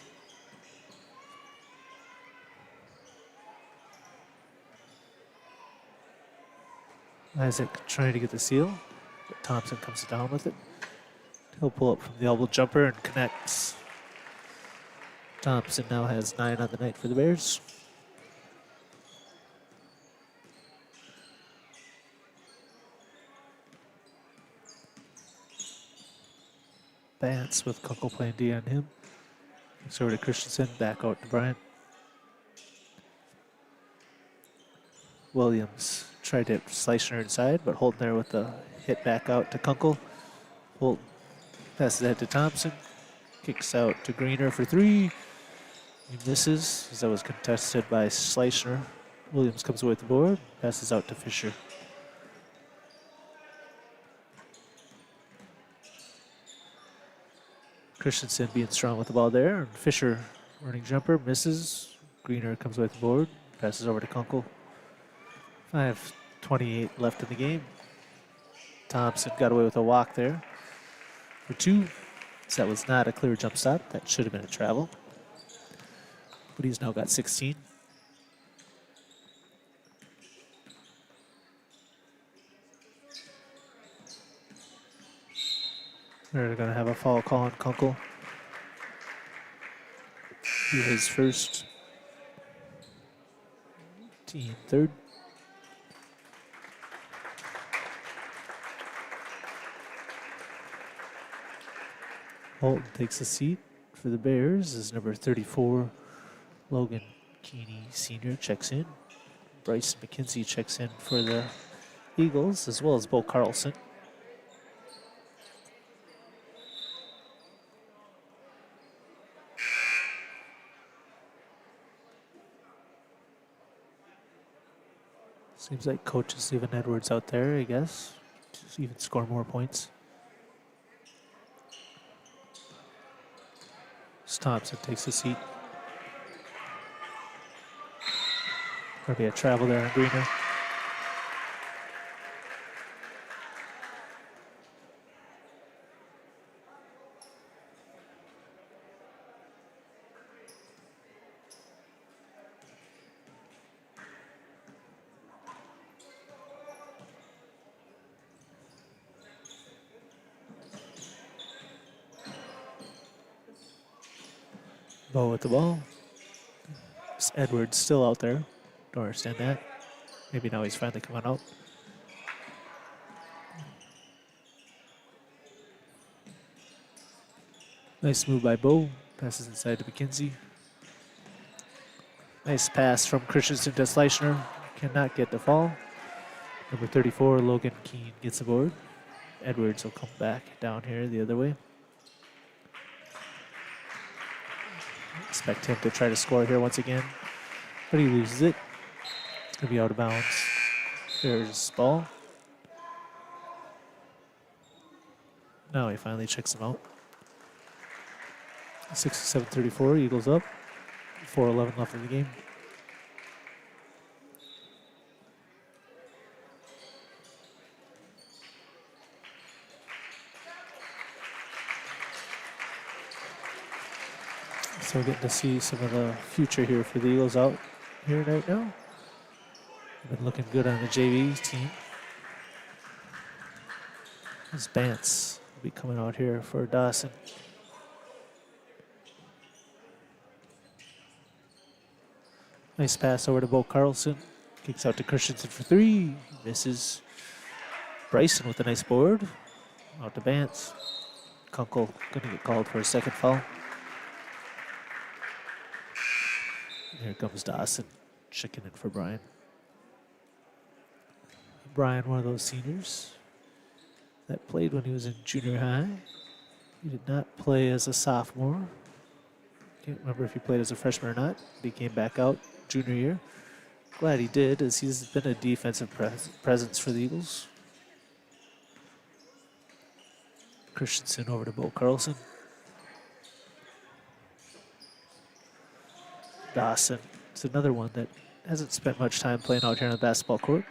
Isaac trying to get the seal, but Thompson comes down with it. He'll pull up from the elbow jumper and connects. Thompson now has 9 on the night for the Bears. Vance with Kunkel playing D on him. It's over to Christensen, back out to Bryant. Williams tried to hit Schleichner inside, but Holton there with the hit back out to Kunkel. Holton passes ahead to Thompson. Kicks out to Greener for 3. He misses, as that was contested by Schleichner. Williams comes away with the board, passes out to Fisher. Christensen being strong with the ball there. And Fisher running jumper, misses. Greener comes with the board, passes over to Kunkel. 5:28 left in the game. Thompson got away with a walk there for 2. So that was not a clear jump stop. That should have been a travel. But he's now got 16. They're going to have a foul call on Kunkel. Be his first. Team third. Holton takes a seat for the Bears as number 34, Logan Keeney Sr. checks in. Bryce McKenzie checks in for the Eagles, as well as Bo Carlson. Seems like coach is leaving Edwards out there, I guess, to even score more points. Thompson takes a seat. There'll be a travel there on Greener. Bo with the ball. Edwards still out there. Don't understand that. Maybe now he's finally coming out. Nice move by Bo. Passes inside to McKenzie. Nice pass from Christensen to Schleichner. Cannot get the fall. Number 34, Logan Keene gets aboard. Edwards will come back down here the other way. Expect him to try to score here once again, but he loses it. It's going to be out of bounds. There's ball. Now he finally checks him out. 67-34, Eagles up. 4:11 left in the game. So we're getting to see some of the future here for the Eagles out here right now. Been looking good on the JV team. This Bance will be coming out here for Dawson. Nice pass over to Bo Carlson. Kicks out to Christensen for 3. Misses. Bryson with a nice board. Out to Bance. Kunkel gonna get called for a second foul. Here comes Dawson, checking in for Brian. Brian, one of those seniors that played when he was in junior high. He did not play as a sophomore. Can't remember if he played as a freshman or not, but he came back out junior year. Glad he did, as he's been a defensive presence for the Eagles. Christensen over to Bo Carlson. Dawson is another one that hasn't spent much time playing out here on the basketball court.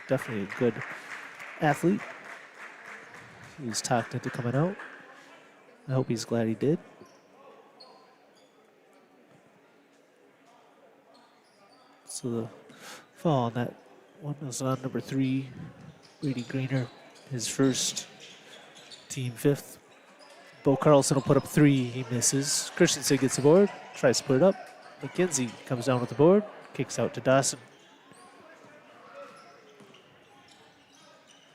Definitely a good athlete. He was talked into coming out. I hope he's glad he did. So the foul on that one was on number 3, Brady Greener, his first, team 5th. Bo Carlson will put up 3, he misses. Christensen gets the board, tries to put it up. McKenzie comes down with the board, kicks out to Dawson.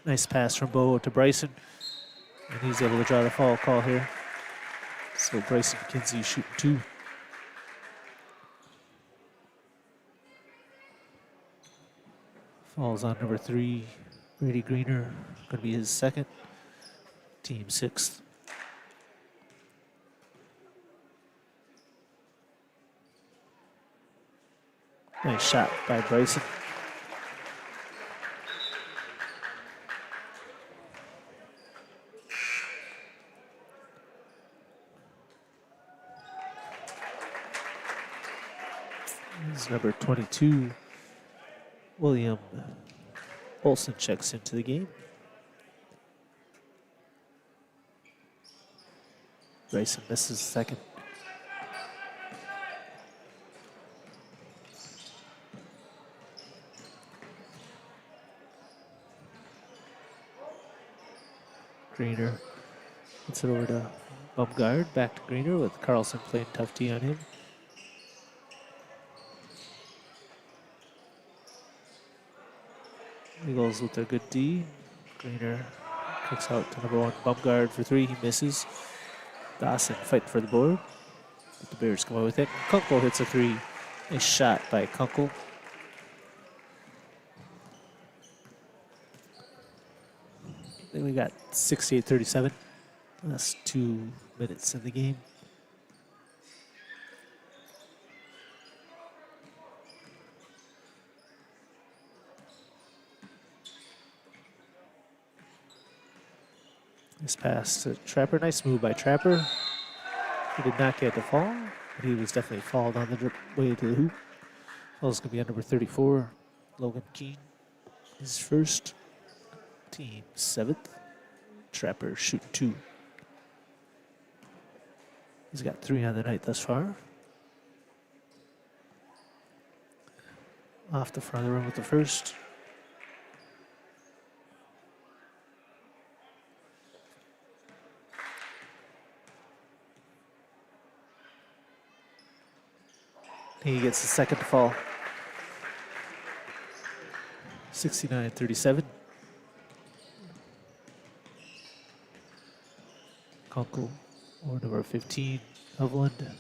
Nice pass from Bo to Bryson, and he's able to draw the foul call here. So Bryson McKenzie shooting 2. Falls on number 3, Brady Greener, going to be his second, team 6th. Nice shot by Bryson. As number 22, William Olson checks into the game. Bryson misses second. Greener gets it over to Bumgard. Back to Greener with Carlson playing tough D on him. Eagles with their good D. Greener kicks out to number 1 Bumgard for 3. He misses. Dawson fighting for the board. But the Bears come away with it. Kunkel hits a 3. Nice shot by Kunkel. Then we got 68-37. Last 2 minutes in the game. Nice pass to Trapper. Nice move by Trapper. He did not get the fall, but he was definitely fouled on the way to the hoop. Foul's going to be on number 34, Logan Keene. His first, team 7th. Trapper shooting 2. He's got 3 on the night thus far. Off the front of the rim with the first. He gets the second to fall. 69-37. Kunkel or number 15, Hovland.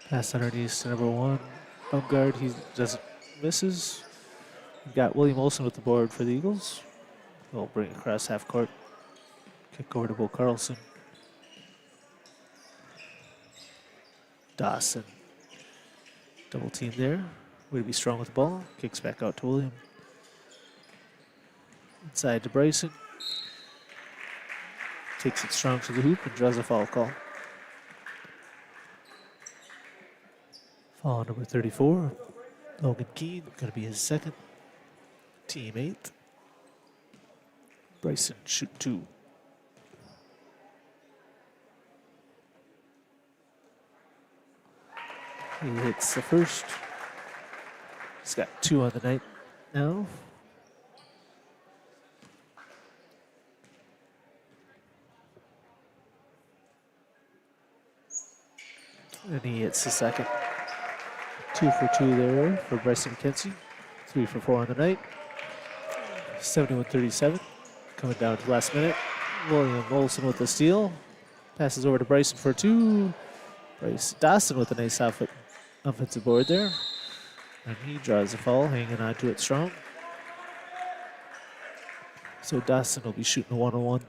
Pass underneath to number 1, Bumgard. He doesn't misses. We've got William Olson with the board for the Eagles. We'll bring it across half court. Kick over to Bo Carlson. Dawson. Double team there. Way to be strong with the ball. Kicks back out to William. Inside to Bryson. Takes it strong to the hoop and draws a foul call. Foul number 34. Logan Keene, going to be his second. Team 8th. Bryson shoot 2. He hits the first. He's got 2 on the night now. And he hits the second. 2 for 2 there for Bryson McKenzie. 3 for 4 on the night. 71-37. Coming down to the last minute. William Olson with the steal. Passes over to Bryson for 2. Dawson with a nice offensive board there. And he draws a foul, hanging on to it strong. So Dawson will be shooting a 1-on-1.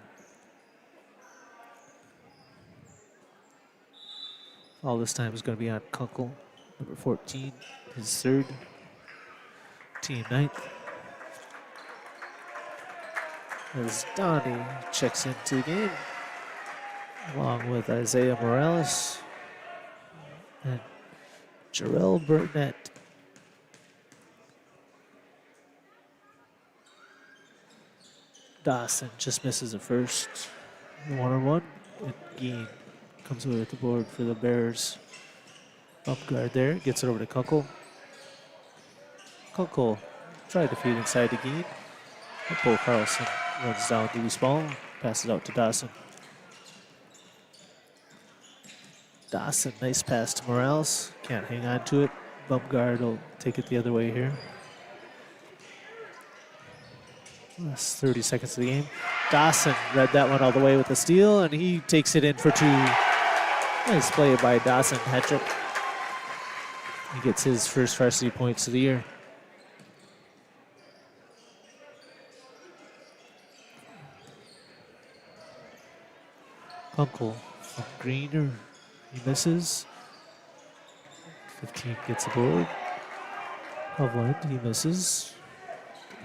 Foul this time is going to be on Kunkel, number 14, his third. Team 9th. As Donnie checks into the game, along with Isaiah Morales and Jarrell Burnett. Dawson just misses the first 1-on-1, and Geen comes away with the board for the Bears. Bump guard there, gets it over to Kunkel. Kunkel tried to feed inside to Geen. Bo Carlson runs down to loose ball, passes out to Dawson. Dawson, nice pass to Morales. Can't hang on to it. Bump guard will take it the other way here. Last 30 seconds of the game. Dawson read that one all the way with the steal, and he takes it in for 2. Nice play by Dawson, hat trick. He gets his first varsity points of the year. Kunkel from Greener, he misses. 15 gets a board. Hovland, he misses.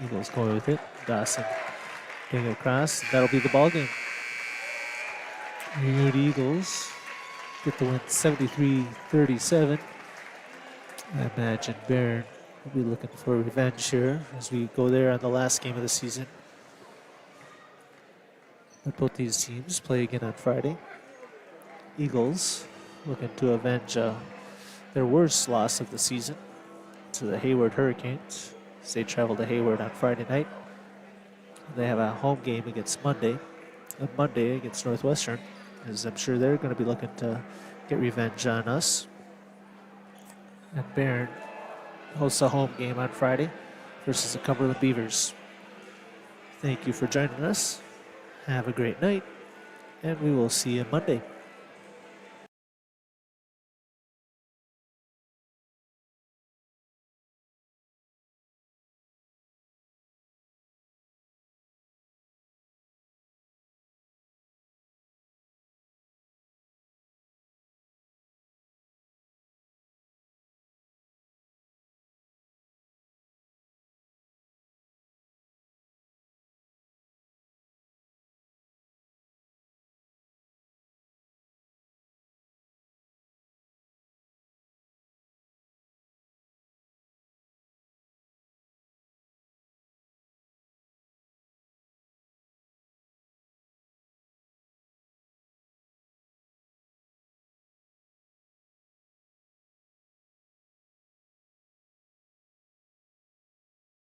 Eagles going with it. Dawson Ping it across. That'll be the ball game. Unity Eagles get the win 73-37. I imagine Barron will be looking for revenge here as we go there on the last game of the season. But both these teams play again on Friday. Eagles looking to avenge their worst loss of the season to the Hayward Hurricanes. As they travel to Hayward on Friday night. They have a home game against Monday against Northwestern, as I'm sure they're going to be looking to get revenge on us. And Barron hosts a home game on Friday versus the Cumberland Beavers. Thank you for joining us. Have a great night, and we will see you Monday.